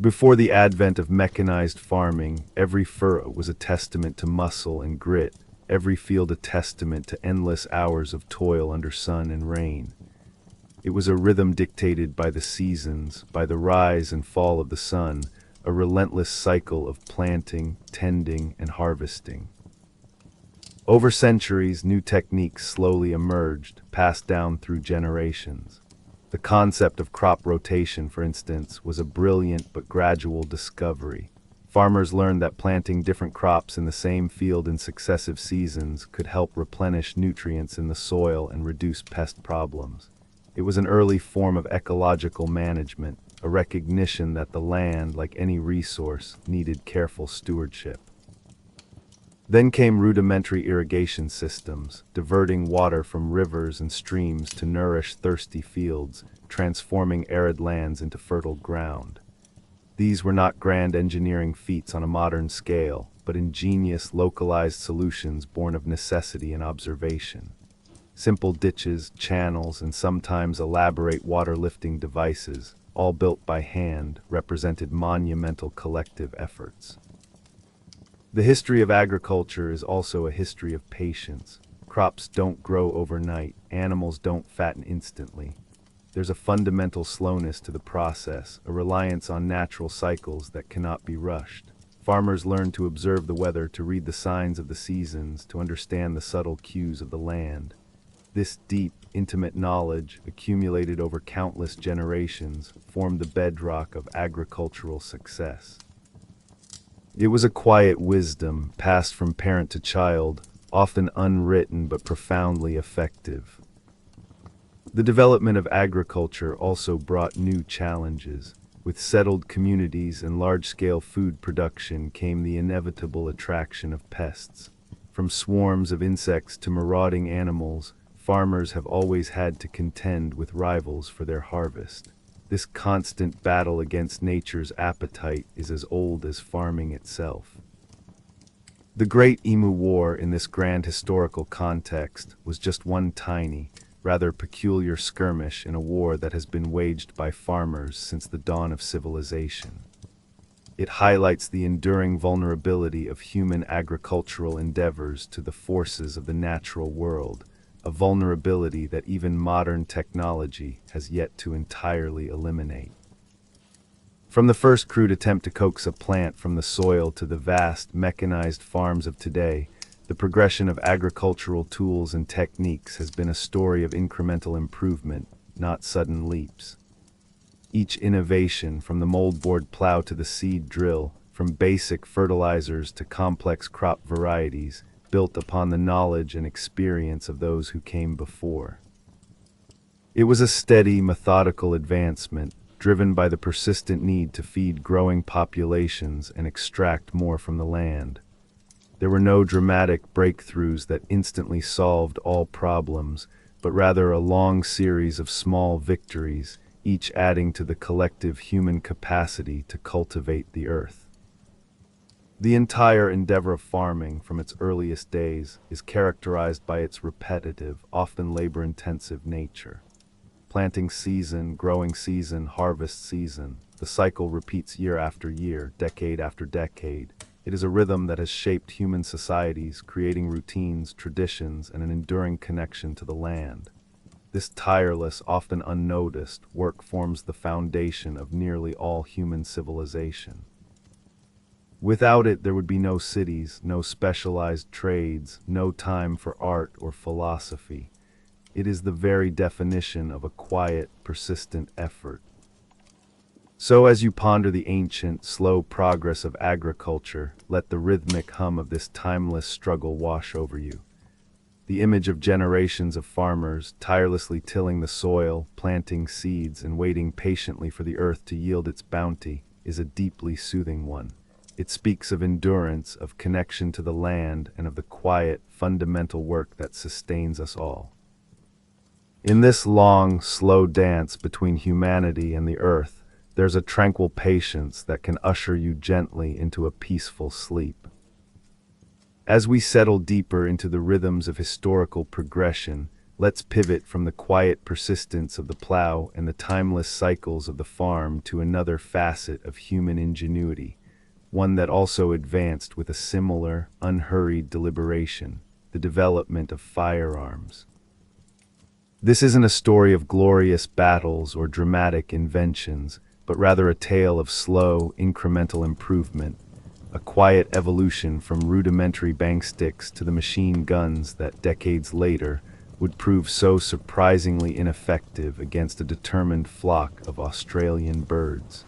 Speaker 1: Before the advent of mechanized farming, every furrow was a testament to muscle and grit, every field a testament to endless hours of toil under sun and rain. It was a rhythm dictated by the seasons, by the rise and fall of the sun, a relentless cycle of planting, tending, and harvesting. Over centuries, new techniques slowly emerged, passed down through generations. The concept of crop rotation, for instance, was a brilliant but gradual discovery. Farmers learned that planting different crops in the same field in successive seasons could help replenish nutrients in the soil and reduce pest problems. It was an early form of ecological management, a recognition that the land, like any resource, needed careful stewardship. Then came rudimentary irrigation systems, diverting water from rivers and streams to nourish thirsty fields, transforming arid lands into fertile ground. These were not grand engineering feats on a modern scale, but ingenious, localized solutions born of necessity and observation. Simple ditches, channels, and sometimes elaborate water-lifting devices, all built by hand, represented monumental collective efforts. The history of agriculture is also a history of patience. Crops don't grow overnight, animals don't fatten instantly. There's a fundamental slowness to the process, a reliance on natural cycles that cannot be rushed. Farmers learn to observe the weather, to read the signs of the seasons, to understand the subtle cues of the land. This deep, intimate knowledge, accumulated over countless generations, formed the bedrock of agricultural success. It was a quiet wisdom, passed from parent to child, often unwritten but profoundly effective. The development of agriculture also brought new challenges. With settled communities and large-scale food production came the inevitable attraction of pests. From swarms of insects to marauding animals, farmers have always had to contend with rivals for their harvest. This constant battle against nature's appetite is as old as farming itself. The Great Emu War, in this grand historical context, was just one tiny, rather peculiar skirmish in a war that has been waged by farmers since the dawn of civilization. It highlights the enduring vulnerability of human agricultural endeavors to the forces of the natural world, a vulnerability that even modern technology has yet to entirely eliminate. From the first crude attempt to coax a plant from the soil to the vast, mechanized farms of today, the progression of agricultural tools and techniques has been a story of incremental improvement, not sudden leaps. Each innovation, from the moldboard plow to the seed drill, from basic fertilizers to complex crop varieties, built upon the knowledge and experience of those who came before. It was a steady, methodical advancement, driven by the persistent need to feed growing populations and extract more from the land. There were no dramatic breakthroughs that instantly solved all problems, but rather a long series of small victories, each adding to the collective human capacity to cultivate the earth. The entire endeavor of farming, from its earliest days, is characterized by its repetitive, often labor-intensive nature. Planting season, growing season, harvest season, the cycle repeats year after year, decade after decade. It is a rhythm that has shaped human societies, creating routines, traditions, and an enduring connection to the land. This tireless, often unnoticed, work forms the foundation of nearly all human civilization. Without it, there would be no cities, no specialized trades, no time for art or philosophy. It is the very definition of a quiet, persistent effort. So as you ponder the ancient, slow progress of agriculture, let the rhythmic hum of this timeless struggle wash over you. The image of generations of farmers tirelessly tilling the soil, planting seeds, and waiting patiently for the earth to yield its bounty is a deeply soothing one. It speaks of endurance, of connection to the land, and of the quiet, fundamental work that sustains us all. In this long, slow dance between humanity and the earth, there's a tranquil patience that can usher you gently into a peaceful sleep. As we settle deeper into the rhythms of historical progression, let's pivot from the quiet persistence of the plow and the timeless cycles of the farm to another facet of human ingenuity, one that also advanced with a similar, unhurried deliberation: the development of firearms. This isn't a story of glorious battles or dramatic inventions, but rather a tale of slow, incremental improvement, a quiet evolution from rudimentary bang sticks to the machine guns that decades later would prove so surprisingly ineffective against a determined flock of Australian birds.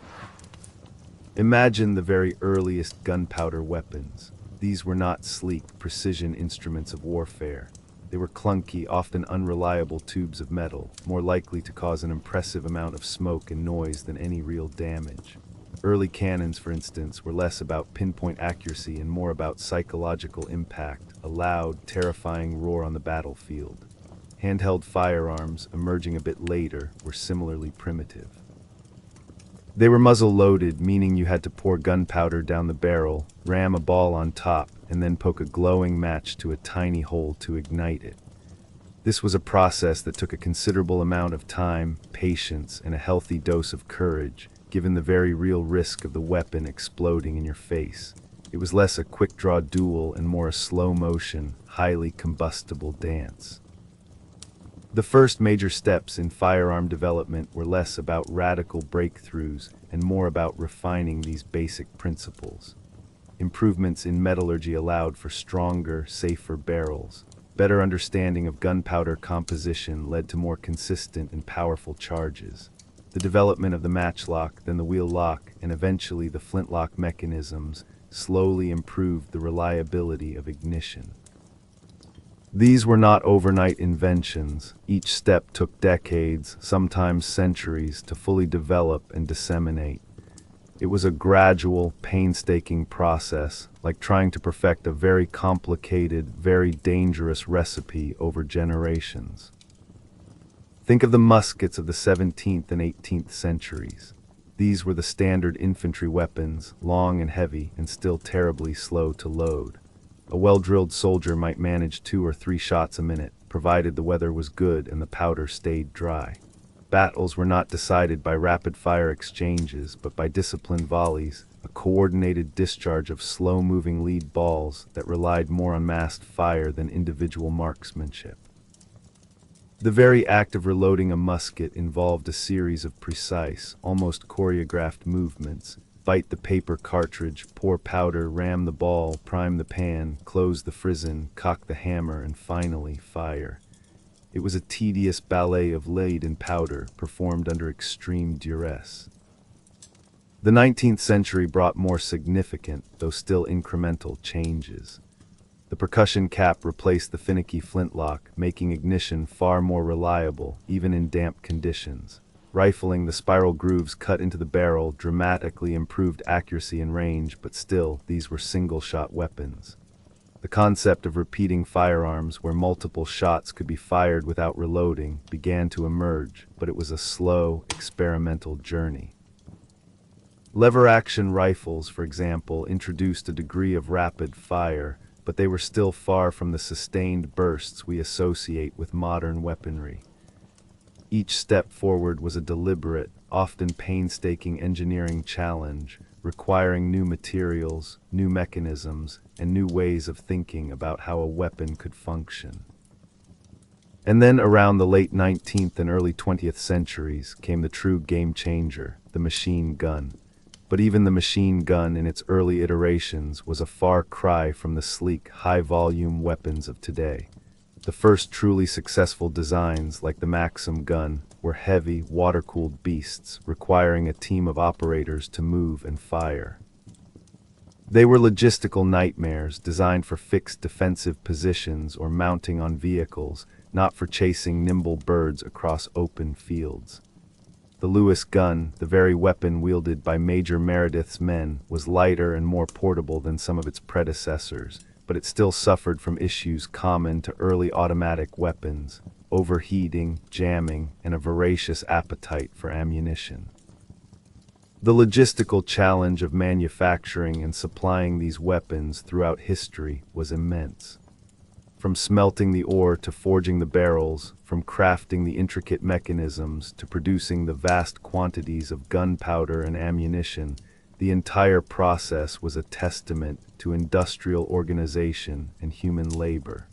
Speaker 1: Imagine the very earliest gunpowder weapons. These were not sleek, precision instruments of warfare. They were clunky, often unreliable tubes of metal, more likely to cause an impressive amount of smoke and noise than any real damage. Early cannons, for instance, were less about pinpoint accuracy and more about psychological impact, a loud, terrifying roar on the battlefield. Handheld firearms, emerging a bit later, were similarly primitive. They were muzzle-loaded, meaning you had to pour gunpowder down the barrel, ram a ball on top, and then poke a glowing match to a tiny hole to ignite it. This was a process that took a considerable amount of time, patience, and a healthy dose of courage, given the very real risk of the weapon exploding in your face. It was less a quick-draw duel and more a slow-motion, highly combustible dance. The first major steps in firearm development were less about radical breakthroughs and more about refining these basic principles. Improvements in metallurgy allowed for stronger, safer barrels. Better understanding of gunpowder composition led to more consistent and powerful charges. The development of the matchlock, then the wheel lock, and eventually the flintlock mechanisms slowly improved the reliability of ignition. These were not overnight inventions. Each step took decades, sometimes centuries, to fully develop and disseminate. It was a gradual, painstaking process, like trying to perfect a very complicated, very dangerous recipe over generations. Think of the muskets of the 17th and 18th centuries. These were the standard infantry weapons, long and heavy, and still terribly slow to load. A well-drilled soldier might manage 2 or 3 shots a minute, provided the weather was good and the powder stayed dry. Battles were not decided by rapid-fire exchanges, but by disciplined volleys, a coordinated discharge of slow-moving lead balls that relied more on massed fire than individual marksmanship. The very act of reloading a musket involved a series of precise, almost choreographed movements. Bite the paper cartridge, pour powder, ram the ball, prime the pan, close the frizzen, cock the hammer, and finally fire. It was a tedious ballet of lead and powder, performed under extreme duress. The 19th century brought more significant, though still incremental, changes. The percussion cap replaced the finicky flintlock, making ignition far more reliable, even in damp conditions. Rifling, the spiral grooves cut into the barrel dramatically improved accuracy and range, but still, these were single-shot weapons. The concept of repeating firearms where multiple shots could be fired without reloading began to emerge, but it was a slow, experimental journey. Lever-action rifles, for example, introduced a degree of rapid fire, but they were still far from the sustained bursts we associate with modern weaponry. Each step forward was a deliberate, often painstaking engineering challenge, requiring new materials, new mechanisms, and new ways of thinking about how a weapon could function. And then around the late 19th and early 20th centuries came the true game changer, the machine gun. But even the machine gun in its early iterations was a far cry from the sleek, high-volume weapons of today. The first truly successful designs, like the Maxim gun, were heavy, water-cooled beasts, requiring a team of operators to move and fire. They were logistical nightmares designed for fixed defensive positions or mounting on vehicles, not for chasing nimble birds across open fields. The Lewis gun, the very weapon wielded by Major Meredith's men, was lighter and more portable than some of its predecessors, but it still suffered from issues common to early automatic weapons: overheating, jamming, and a voracious appetite for ammunition. The logistical challenge of manufacturing and supplying these weapons throughout history was immense. From smelting the ore to forging the barrels, from crafting the intricate mechanisms to producing the vast quantities of gunpowder and ammunition, the entire process was a testament to industrial organization and human labor.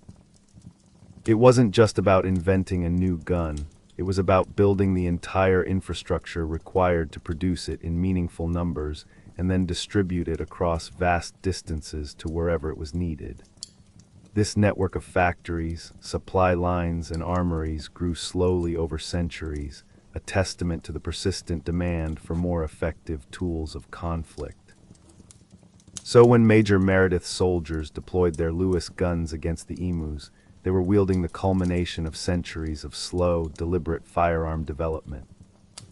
Speaker 1: It wasn't just about inventing a new gun, it was about building the entire infrastructure required to produce it in meaningful numbers and then distribute it across vast distances to wherever it was needed. This network of factories, supply lines, and armories grew slowly over centuries, a testament to the persistent demand for more effective tools of conflict. So when Major Meredith's soldiers deployed their Lewis guns against the emus, they were wielding the culmination of centuries of slow, deliberate firearm development.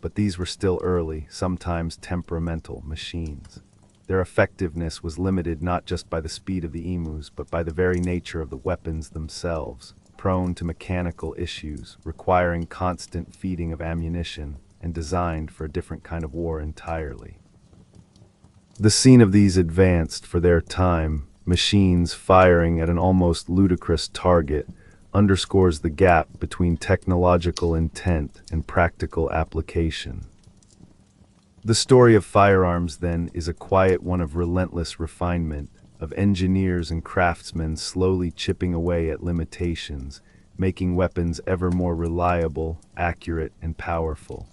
Speaker 1: But these were still early, sometimes temperamental machines. Their effectiveness was limited not just by the speed of the emus, but by the very nature of the weapons themselves, prone to mechanical issues, requiring constant feeding of ammunition, and designed for a different kind of war entirely. The scene of these advanced for their time, machines firing at an almost ludicrous target, underscores the gap between technological intent and practical application. The story of firearms, then, is a quiet one of relentless refinement, of engineers and craftsmen slowly chipping away at limitations, making weapons ever more reliable, accurate, and powerful.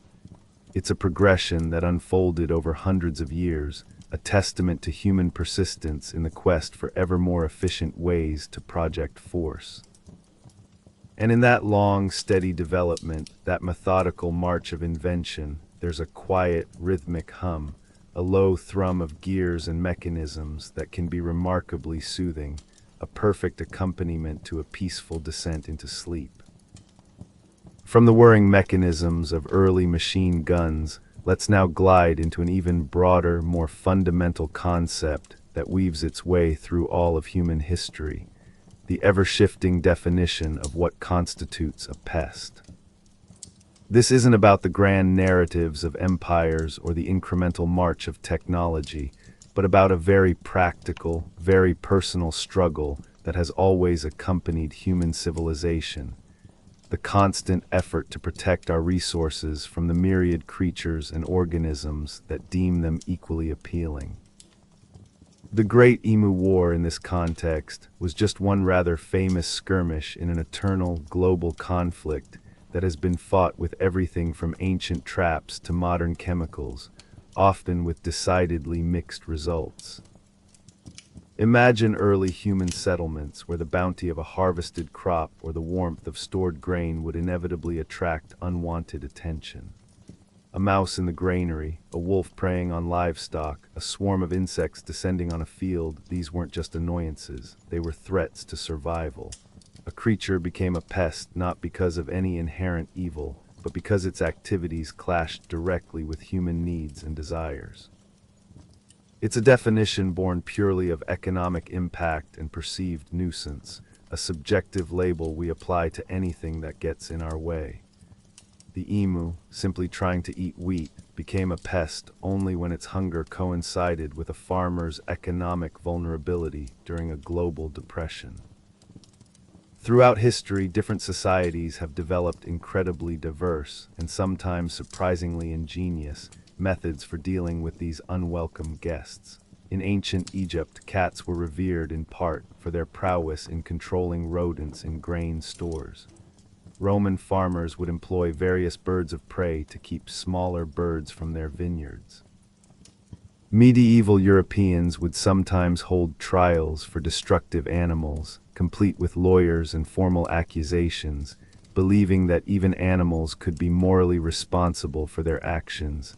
Speaker 1: It's a progression that unfolded over hundreds of years, a testament to human persistence in the quest for ever more efficient ways to project force. And in that long, steady development, that methodical march of invention, there's a quiet, rhythmic hum, a low thrum of gears and mechanisms that can be remarkably soothing, a perfect accompaniment to a peaceful descent into sleep. From the whirring mechanisms of early machine guns, let's now glide into an even broader, more fundamental concept that weaves its way through all of human history: the ever-shifting definition of what constitutes a pest. This isn't about the grand narratives of empires or the incremental march of technology, but about a very practical, very personal struggle that has always accompanied human civilization: the constant effort to protect our resources from the myriad creatures and organisms that deem them equally appealing. The Great Emu War, in this context, was just one rather famous skirmish in an eternal, global conflict that has been fought with everything from ancient traps to modern chemicals, often with decidedly mixed results. Imagine early human settlements where the bounty of a harvested crop or the warmth of stored grain would inevitably attract unwanted attention. A mouse in the granary, a wolf preying on livestock, a swarm of insects descending on a field, these weren't just annoyances, they were threats to survival. A creature became a pest not because of any inherent evil, but because its activities clashed directly with human needs and desires. It's a definition born purely of economic impact and perceived nuisance, a subjective label we apply to anything that gets in our way. The emu, simply trying to eat wheat, became a pest only when its hunger coincided with a farmer's economic vulnerability during a global depression. Throughout history, different societies have developed incredibly diverse and sometimes surprisingly ingenious methods for dealing with these unwelcome guests. In ancient Egypt, cats were revered in part for their prowess in controlling rodents in grain stores. Roman farmers would employ various birds of prey to keep smaller birds from their vineyards. Medieval Europeans would sometimes hold trials for destructive animals, complete with lawyers and formal accusations, believing that even animals could be morally responsible for their actions.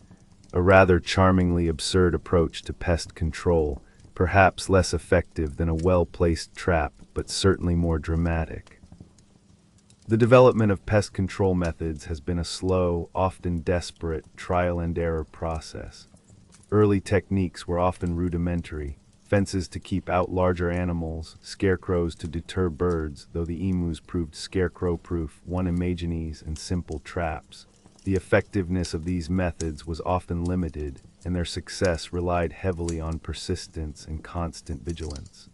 Speaker 1: A rather charmingly absurd approach to pest control, perhaps less effective than a well-placed trap, but certainly more dramatic. The development of pest control methods has been a slow, often desperate, trial-and-error process. Early techniques were often rudimentary: fences to keep out larger animals, scarecrows to deter birds, though the emus proved scarecrow-proof, one imagines, and simple traps. The effectiveness of these methods was often limited, and their success relied heavily on persistence and constant vigilance.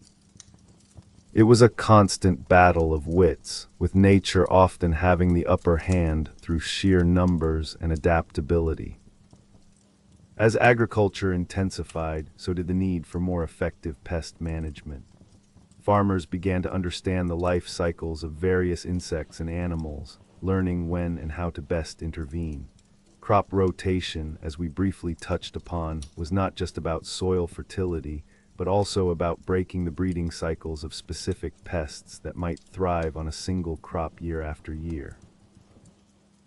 Speaker 1: It was a constant battle of wits, with nature often having the upper hand through sheer numbers and adaptability. As agriculture intensified, so did the need for more effective pest management. Farmers began to understand the life cycles of various insects and animals, learning when and how to best intervene. Crop rotation, as we briefly touched upon, was not just about soil fertility, but also about breaking the breeding cycles of specific pests that might thrive on a single crop year after year.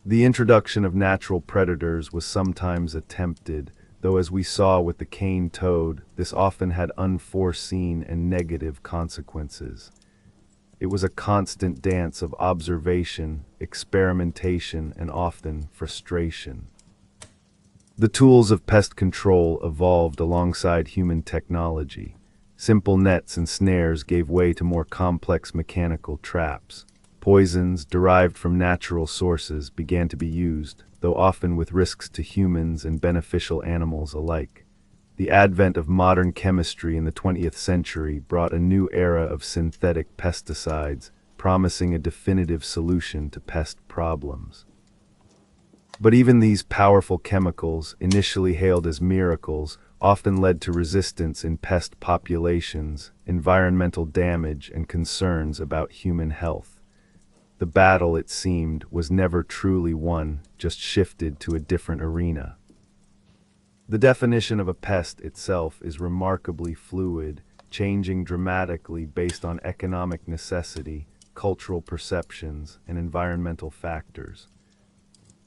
Speaker 1: The introduction of natural predators was sometimes attempted, though as we saw with the cane toad, this often had unforeseen and negative consequences. It was a constant dance of observation, experimentation, and often frustration. The tools of pest control evolved alongside human technology. Simple nets and snares gave way to more complex mechanical traps. Poisons derived from natural sources began to be used, though often with risks to humans and beneficial animals alike. The advent of modern chemistry in the 20th century brought a new era of synthetic pesticides, promising a definitive solution to pest problems. But even these powerful chemicals, initially hailed as miracles, often led to resistance in pest populations, environmental damage, and concerns about human health. The battle, it seemed, was never truly won, just shifted to a different arena. The definition of a pest itself is remarkably fluid, changing dramatically based on economic necessity, cultural perceptions, and environmental factors.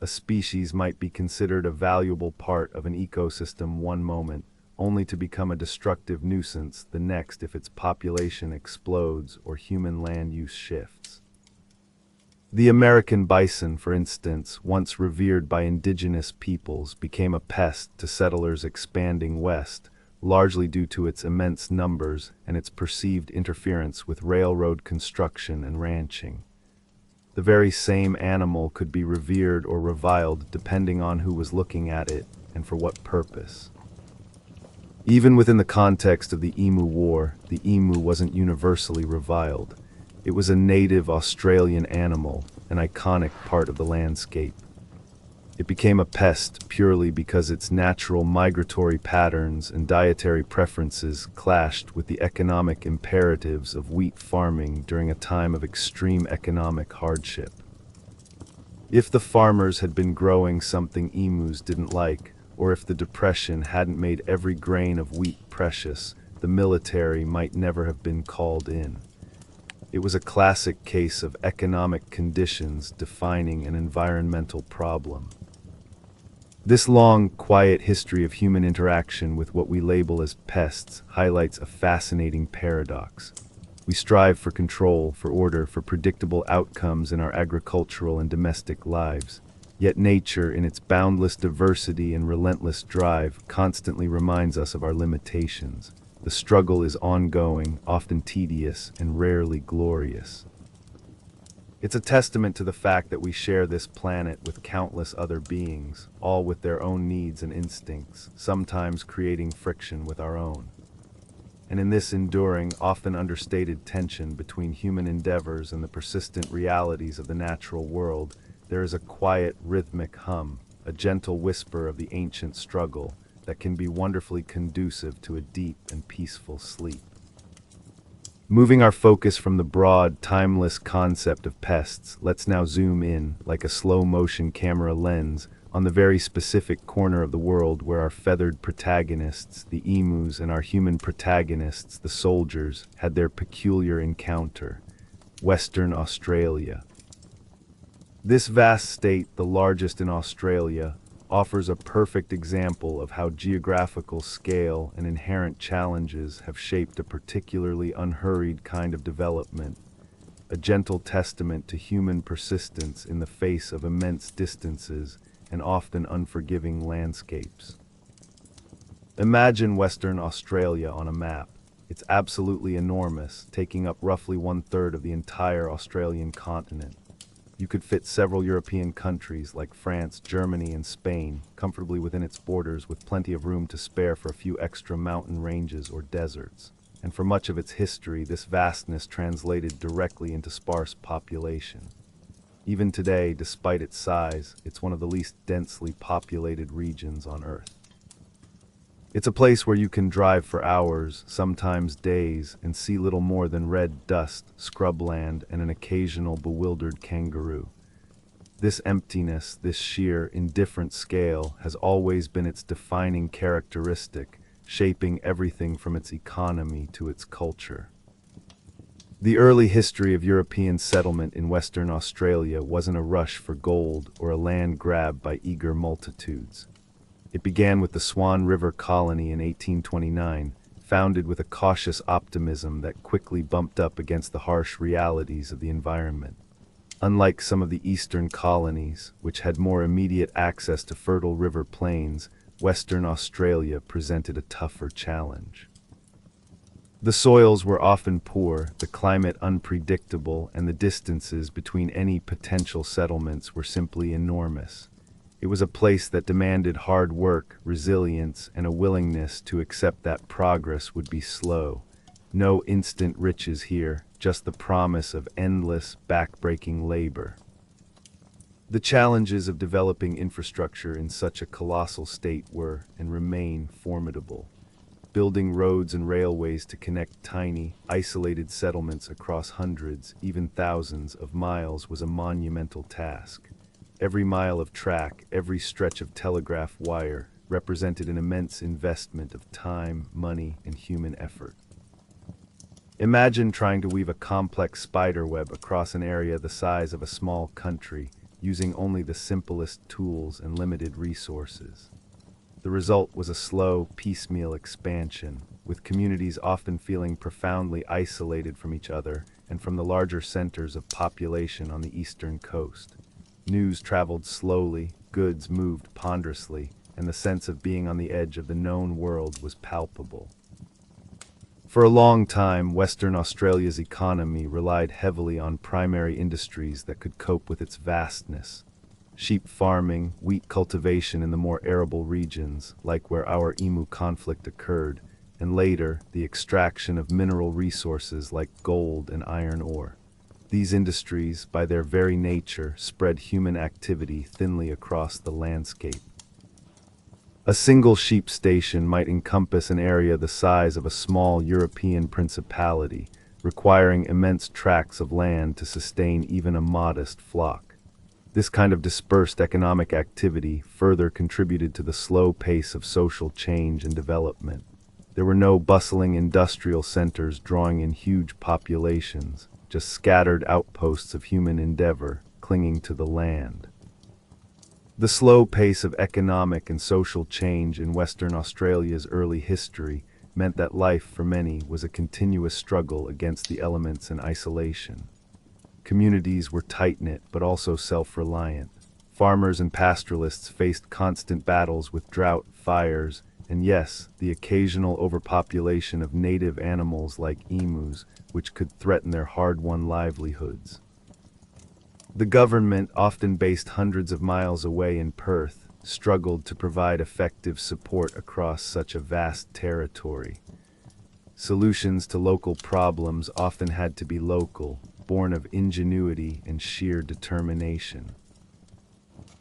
Speaker 1: A species might be considered a valuable part of an ecosystem one moment, only to become a destructive nuisance the next if its population explodes or human land use shifts. The American bison, for instance, once revered by indigenous peoples, became a pest to settlers expanding west, largely due to its immense numbers and its perceived interference with railroad construction and ranching. The very same animal could be revered or reviled depending on who was looking at it and for what purpose. Even within the context of the Emu War, the emu wasn't universally reviled. It was a native Australian animal, an iconic part of the landscape. It became a pest purely because its natural migratory patterns and dietary preferences clashed with the economic imperatives of wheat farming during a time of extreme economic hardship. If the farmers had been growing something emus didn't like, or if the Depression hadn't made every grain of wheat precious, the military might never have been called in. It was a classic case of economic conditions defining an environmental problem. This long, quiet history of human interaction with what we label as pests highlights a fascinating paradox. We strive for control, for order, for predictable outcomes in our agricultural and domestic lives. Yet nature, in its boundless diversity and relentless drive, constantly reminds us of our limitations. The struggle is ongoing, often tedious, and rarely glorious. It's a testament to the fact that we share this planet with countless other beings, all with their own needs and instincts, sometimes creating friction with our own. And in this enduring, often understated tension between human endeavors and the persistent realities of the natural world, there is a quiet, rhythmic hum, a gentle whisper of the ancient struggle that can be wonderfully conducive to a deep and peaceful sleep. Moving our focus from the broad, timeless concept of pests, let's now zoom in, like a slow-motion camera lens, on the very specific corner of the world where our feathered protagonists, the emus, and our human protagonists, the soldiers, had their peculiar encounter: Western Australia. This vast state, the largest in Australia, offers a perfect example of how geographical scale and inherent challenges have shaped a particularly unhurried kind of development, a gentle testament to human persistence in the face of immense distances and often unforgiving landscapes. Imagine Western Australia on a map. It's absolutely enormous, taking up roughly 1/3 of the entire Australian continent. You could fit several European countries like France, Germany, and Spain comfortably within its borders, with plenty of room to spare for a few extra mountain ranges or deserts. And for much of its history, this vastness translated directly into sparse population. Even today, despite its size, it's one of the least densely populated regions on Earth. It's a place where you can drive for hours, sometimes days, and see little more than red dust, scrubland, and an occasional bewildered kangaroo. This emptiness, this sheer, indifferent scale, has always been its defining characteristic, shaping everything from its economy to its culture. The early history of European settlement in Western Australia wasn't a rush for gold or a land grab by eager multitudes. It began with the Swan River Colony in 1829, founded with a cautious optimism that quickly bumped up against the harsh realities of the environment. Unlike some of the eastern colonies, which had more immediate access to fertile river plains, Western Australia presented a tougher challenge. The soils were often poor, the climate unpredictable, and the distances between any potential settlements were simply enormous. It was a place that demanded hard work, resilience, and a willingness to accept that progress would be slow. No instant riches here, just the promise of endless, back-breaking labor. The challenges of developing infrastructure in such a colossal state were, and remain, formidable. Building roads and railways to connect tiny, isolated settlements across hundreds, even thousands, of miles was a monumental task. Every mile of track, every stretch of telegraph wire, represented an immense investment of time, money, and human effort. Imagine trying to weave a complex spider web across an area the size of a small country, using only the simplest tools and limited resources. The result was a slow, piecemeal expansion, with communities often feeling profoundly isolated from each other and from the larger centers of population on the eastern coast. News traveled slowly, goods moved ponderously, and the sense of being on the edge of the known world was palpable. For a long time, Western Australia's economy relied heavily on primary industries that could cope with its vastness. Sheep farming, wheat cultivation in the more arable regions, like where our emu conflict occurred, and later, the extraction of mineral resources like gold and iron ore. These industries, by their very nature, spread human activity thinly across the landscape. A single sheep station might encompass an area the size of a small European principality, requiring immense tracts of land to sustain even a modest flock. This kind of dispersed economic activity further contributed to the slow pace of social change and development. There were no bustling industrial centers drawing in huge populations, just scattered outposts of human endeavor clinging to the land. The slow pace of economic and social change in Western Australia's early history meant that life for many was a continuous struggle against the elements and isolation. Communities were tight-knit but also self-reliant. Farmers and pastoralists faced constant battles with drought, fires, and yes, the occasional overpopulation of native animals like emus, which could threaten their hard-won livelihoods. The government, often based hundreds of miles away in Perth, struggled to provide effective support across such a vast territory. Solutions to local problems often had to be local, born of ingenuity and sheer determination.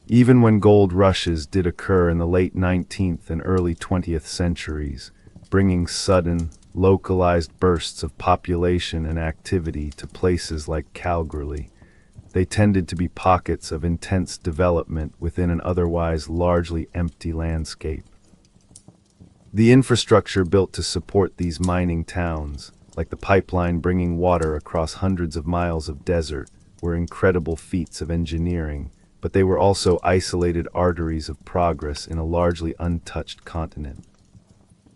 Speaker 1: Even when gold rushes did occur in the late 19th and early 20th centuries, bringing sudden, localized bursts of population and activity to places like Calgary, they tended to be pockets of intense development within an otherwise largely empty landscape. The infrastructure built to support these mining towns, like the pipeline bringing water across hundreds of miles of desert, were incredible feats of engineering, but they were also isolated arteries of progress in a largely untouched continent.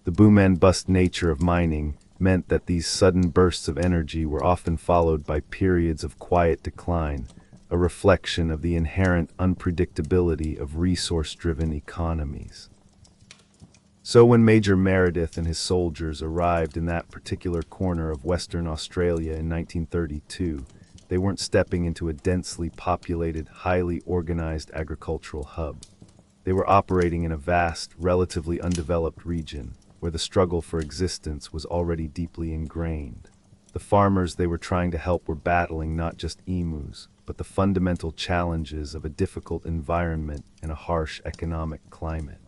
Speaker 1: The boom-and-bust nature of mining meant that these sudden bursts of energy were often followed by periods of quiet decline, a reflection of the inherent unpredictability of resource-driven economies. So when Major Meredith and his soldiers arrived in that particular corner of Western Australia in 1932, they weren't stepping into a densely populated, highly organized agricultural hub. They were operating in a vast, relatively undeveloped region, where the struggle for existence was already deeply ingrained. The farmers they were trying to help were battling not just emus, but the fundamental challenges of a difficult environment and a harsh economic climate.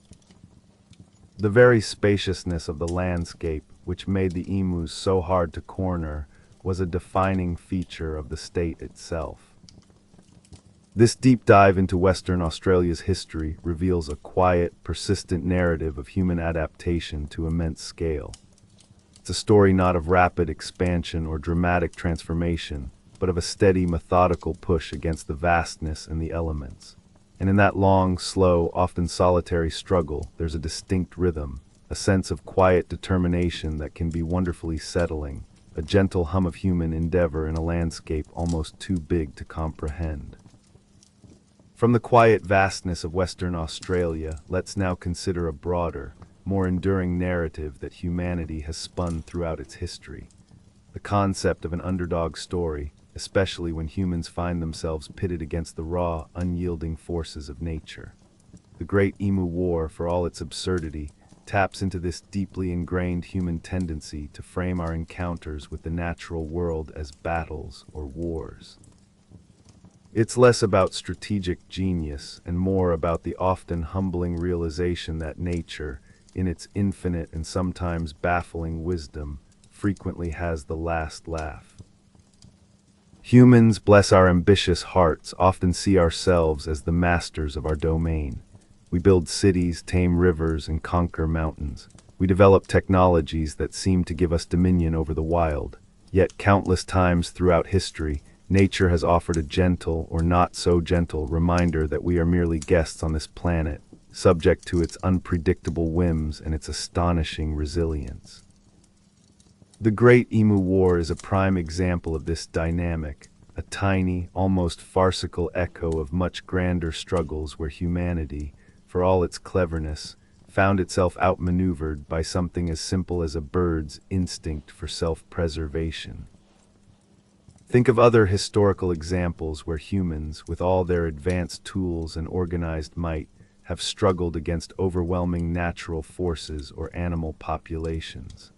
Speaker 1: The very spaciousness of the landscape, which made the emus so hard to corner, was a defining feature of the state itself. This deep dive into Western Australia's history reveals a quiet, persistent narrative of human adaptation to immense scale. It's a story not of rapid expansion or dramatic transformation, but of a steady, methodical push against the vastness and the elements. And in that long, slow, often solitary struggle, there's a distinct rhythm, a sense of quiet determination that can be wonderfully settling, a gentle hum of human endeavor in a landscape almost too big to comprehend. From the quiet vastness of Western Australia, let's now consider a broader, more enduring narrative that humanity has spun throughout its history. The concept of an underdog story, especially when humans find themselves pitted against the raw, unyielding forces of nature. The Great Emu War, for all its absurdity, taps into this deeply ingrained human tendency to frame our encounters with the natural world as battles or wars. It's less about strategic genius and more about the often humbling realization that nature, in its infinite and sometimes baffling wisdom, frequently has the last laugh. Humans, bless our ambitious hearts, often see ourselves as the masters of our domain. We build cities, tame rivers, and conquer mountains. We develop technologies that seem to give us dominion over the wild. Yet countless times throughout history, nature has offered a gentle or not so gentle reminder that we are merely guests on this planet, subject to its unpredictable whims and its astonishing resilience. The Great Emu War is a prime example of this dynamic, a tiny, almost farcical echo of much grander struggles where humanity, for all its cleverness, found itself outmaneuvered by something as simple as a bird's instinct for self-preservation. Think of other historical examples where humans, with all their advanced tools and organized might, have struggled against overwhelming natural forces or animal populations.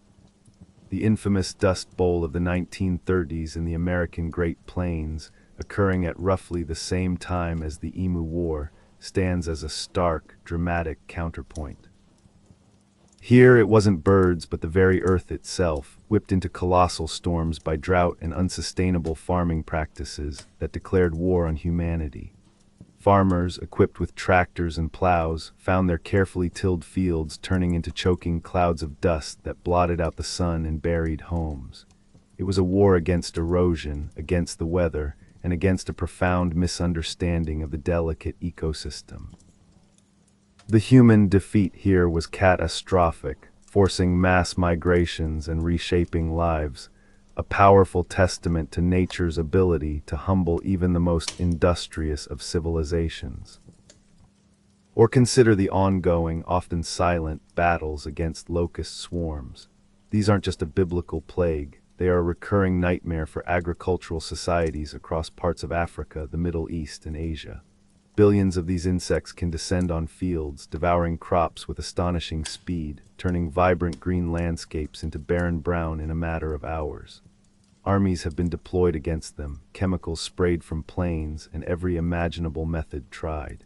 Speaker 1: The infamous Dust Bowl of the 1930s in the American Great Plains, occurring at roughly the same time as the Emu War, stands as a stark, dramatic counterpoint. Here it wasn't birds but the very earth itself, whipped into colossal storms by drought and unsustainable farming practices, that declared war on humanity. Farmers, equipped with tractors and plows, found their carefully tilled fields turning into choking clouds of dust that blotted out the sun and buried homes. It was a war against erosion, against the weather, and against a profound misunderstanding of the delicate ecosystem. The human defeat here was catastrophic, forcing mass migrations and reshaping lives, a powerful testament to nature's ability to humble even the most industrious of civilizations. Or consider the ongoing, often silent, battles against locust swarms. These aren't just a biblical plague, they are a recurring nightmare for agricultural societies across parts of Africa, the Middle East, and Asia. Billions of these insects can descend on fields, devouring crops with astonishing speed, turning vibrant green landscapes into barren brown in a matter of hours. Armies have been deployed against them, chemicals sprayed from planes, and every imaginable method tried.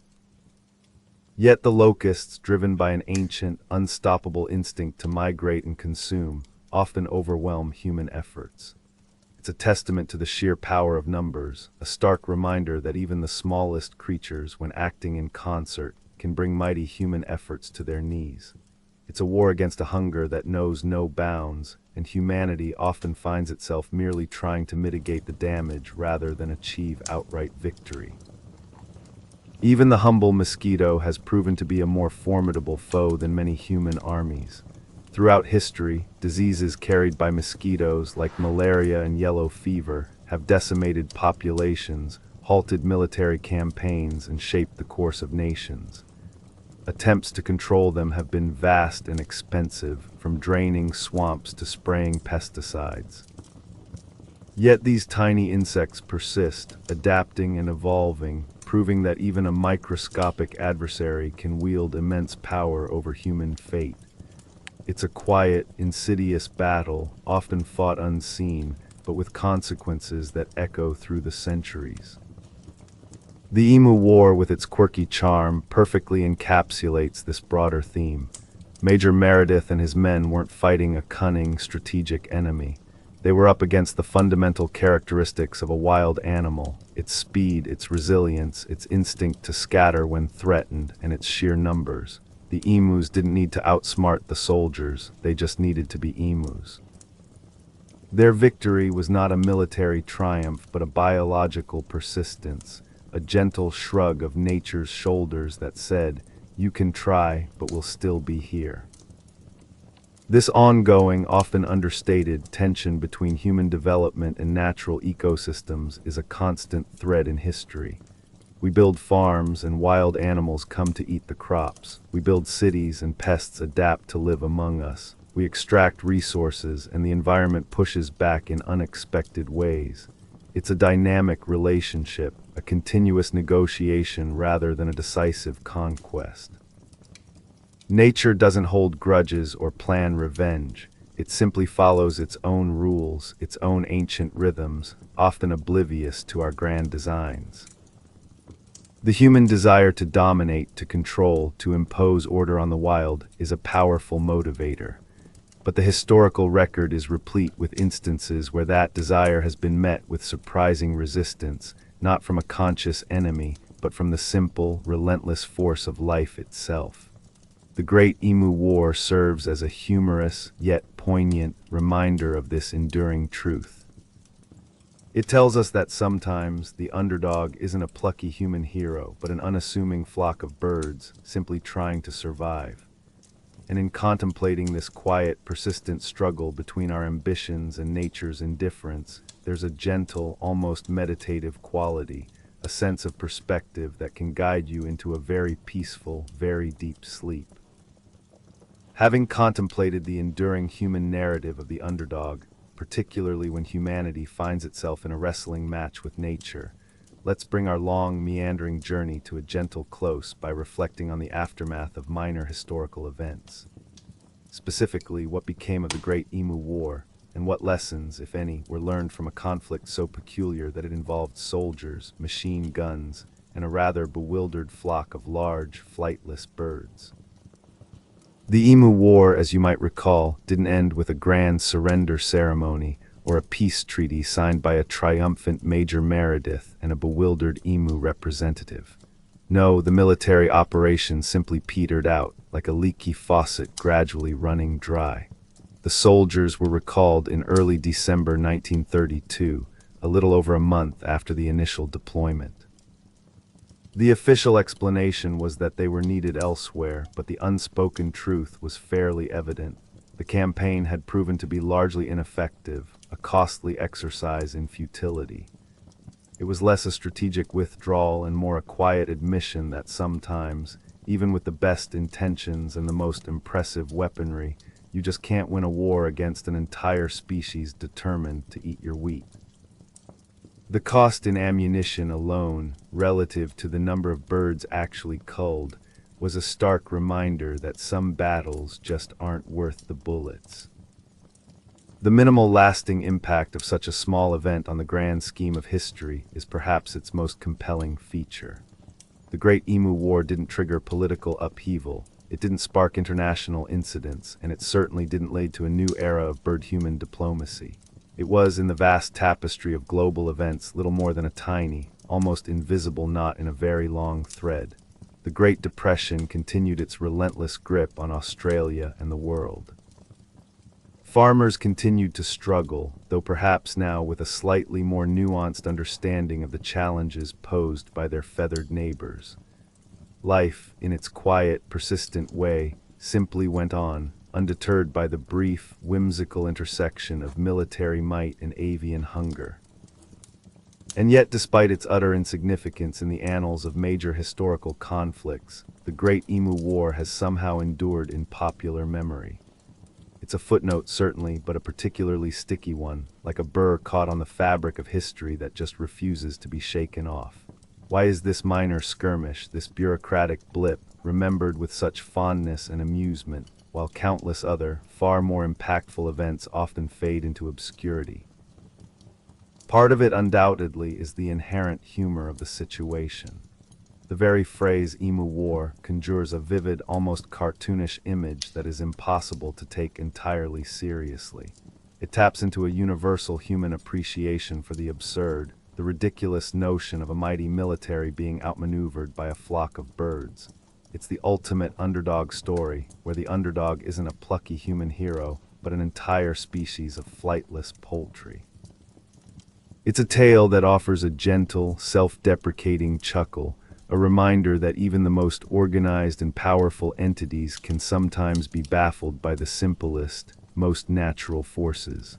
Speaker 1: Yet the locusts, driven by an ancient, unstoppable instinct to migrate and consume, often overwhelm human efforts. It's a testament to the sheer power of numbers, a stark reminder that even the smallest creatures, when acting in concert, can bring mighty human efforts to their knees. It's a war against a hunger that knows no bounds, and humanity often finds itself merely trying to mitigate the damage rather than achieve outright victory. Even the humble mosquito has proven to be a more formidable foe than many human armies. Throughout history, diseases carried by mosquitoes like malaria and yellow fever have decimated populations, halted military campaigns, and shaped the course of nations. Attempts to control them have been vast and expensive, from draining swamps to spraying pesticides. Yet these tiny insects persist, adapting and evolving, proving that even a microscopic adversary can wield immense power over human fate. It's a quiet, insidious battle, often fought unseen, but with consequences that echo through the centuries. The Emu War, with its quirky charm, perfectly encapsulates this broader theme. Major Meredith and his men weren't fighting a cunning, strategic enemy. They were up against the fundamental characteristics of a wild animal: its speed, its resilience, its instinct to scatter when threatened, and its sheer numbers. The emus didn't need to outsmart the soldiers, they just needed to be emus. Their victory was not a military triumph, but a biological persistence, a gentle shrug of nature's shoulders that said, "You can try, but we'll still be here." This ongoing, often understated, tension between human development and natural ecosystems is a constant thread in history. We build farms and wild animals come to eat the crops. We build cities and pests adapt to live among us. We extract resources and the environment pushes back in unexpected ways. It's a dynamic relationship, a continuous negotiation rather than a decisive conquest. Nature doesn't hold grudges or plan revenge. It simply follows its own rules, its own ancient rhythms, often oblivious to our grand designs. The human desire to dominate, to control, to impose order on the wild is a powerful motivator. But the historical record is replete with instances where that desire has been met with surprising resistance, not from a conscious enemy, but from the simple, relentless force of life itself. The Great Emu War serves as a humorous, yet poignant, reminder of this enduring truth. It tells us that sometimes the underdog isn't a plucky human hero, but an unassuming flock of birds simply trying to survive. And in contemplating this quiet, persistent struggle between our ambitions and nature's indifference, there's a gentle, almost meditative quality, a sense of perspective that can guide you into a very peaceful, very deep sleep. Having contemplated the enduring human narrative of the underdog, particularly when humanity finds itself in a wrestling match with nature, let's bring our long, meandering journey to a gentle close by reflecting on the aftermath of minor historical events. Specifically, what became of the Great Emu War, and what lessons, if any, were learned from a conflict so peculiar that it involved soldiers, machine guns, and a rather bewildered flock of large, flightless birds. The Emu War, as you might recall, didn't end with a grand surrender ceremony or a peace treaty signed by a triumphant Major Meredith and a bewildered emu representative. No, the military operation simply petered out, like a leaky faucet gradually running dry. The soldiers were recalled in early December 1932, a little over a month after the initial deployment. The official explanation was that they were needed elsewhere, but the unspoken truth was fairly evident. The campaign had proven to be largely ineffective, a costly exercise in futility. It was less a strategic withdrawal and more a quiet admission that sometimes, Even with the best intentions and the most impressive weaponry, you just can't win a war against an entire species determined to eat your wheat. The cost in ammunition alone, relative to the number of birds actually culled, was a stark reminder that some battles just aren't worth the bullets. The minimal lasting impact of such a small event on the grand scheme of history is perhaps its most compelling feature. The Great Emu War didn't trigger political upheaval, it didn't spark international incidents, and it certainly didn't lead to a new era of bird-human diplomacy. It was, in the vast tapestry of global events, little more than a tiny, almost invisible knot in a very long thread. The Great Depression continued its relentless grip on Australia and the world. Farmers continued to struggle, though perhaps now with a slightly more nuanced understanding of the challenges posed by their feathered neighbors. Life, in its quiet, persistent way, simply went on, undeterred by the brief, whimsical intersection of military might and avian hunger. And yet, despite its utter insignificance in the annals of major historical conflicts, the Great Emu War has somehow endured in popular memory. It's a footnote, certainly, but a particularly sticky one, like a burr caught on the fabric of history that just refuses to be shaken off. Why is this minor skirmish, this bureaucratic blip, remembered with such fondness and amusement, while countless other, far more impactful events often fade into obscurity? Part of it, undoubtedly, is the inherent humor of the situation. The very phrase Emu War conjures a vivid, almost cartoonish image that is impossible to take entirely seriously. It taps into a universal human appreciation for the absurd, the ridiculous notion of a mighty military being outmaneuvered by a flock of birds. It's the ultimate underdog story, where the underdog isn't a plucky human hero, but an entire species of flightless poultry. It's a tale that offers a gentle, self-deprecating chuckle, a reminder that even the most organized and powerful entities can sometimes be baffled by the simplest, most natural forces.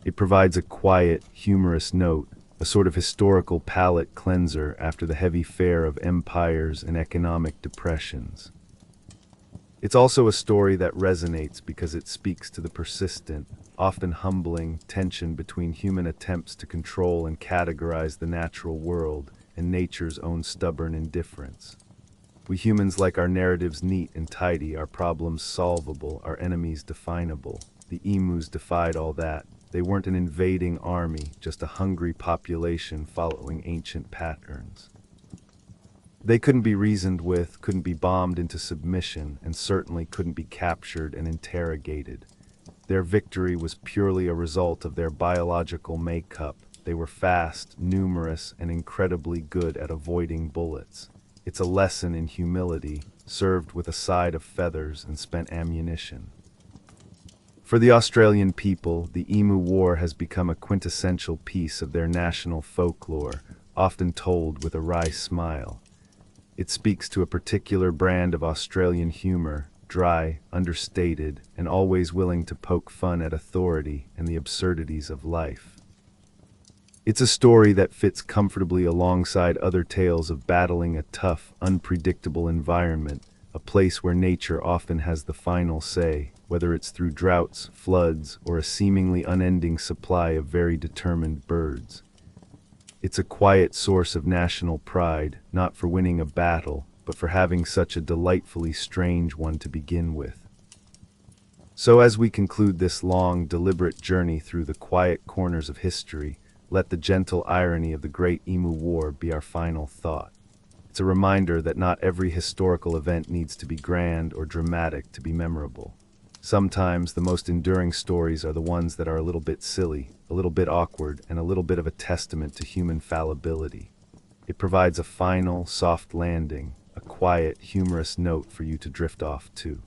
Speaker 1: It provides a quiet, humorous note, a sort of historical palate cleanser after the heavy fare of empires and economic depressions. It's also a story that resonates because it speaks to the persistent, often humbling, tension between human attempts to control and categorize the natural world and nature's own stubborn indifference. We humans like our narratives neat and tidy, our problems solvable, our enemies definable. The emus defied all that. They weren't an invading army, just a hungry population following ancient patterns. They couldn't be reasoned with, couldn't be bombed into submission, and certainly couldn't be captured and interrogated. Their victory was purely a result of their biological makeup. They were fast, numerous, and incredibly good at avoiding bullets. It's a lesson in humility, served with a side of feathers and spent ammunition. For the Australian people, the Emu War has become a quintessential piece of their national folklore, often told with a wry smile. It speaks to a particular brand of Australian humor, dry, understated, and always willing to poke fun at authority and the absurdities of life. It's a story that fits comfortably alongside other tales of battling a tough, unpredictable environment, a place where nature often has the final say, whether it's through droughts, floods, or a seemingly unending supply of very determined birds. It's a quiet source of national pride, not for winning a battle, but for having such a delightfully strange one to begin with. So as we conclude this long, deliberate journey through the quiet corners of history, let the gentle irony of the Great Emu War be our final thought. It's a reminder that not every historical event needs to be grand or dramatic to be memorable. Sometimes the most enduring stories are the ones that are a little bit silly, a little bit awkward, and a little bit of a testament to human fallibility. It provides a final, soft landing, a quiet, humorous note for you to drift off to.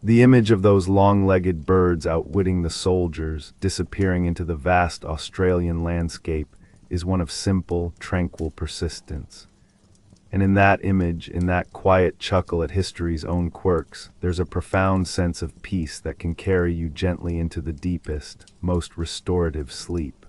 Speaker 1: The image of those long-legged birds outwitting the soldiers, disappearing into the vast Australian landscape, is one of simple, tranquil persistence. And in that image, in that quiet chuckle at history's own quirks, there's a profound sense of peace that can carry you gently into the deepest, most restorative sleep.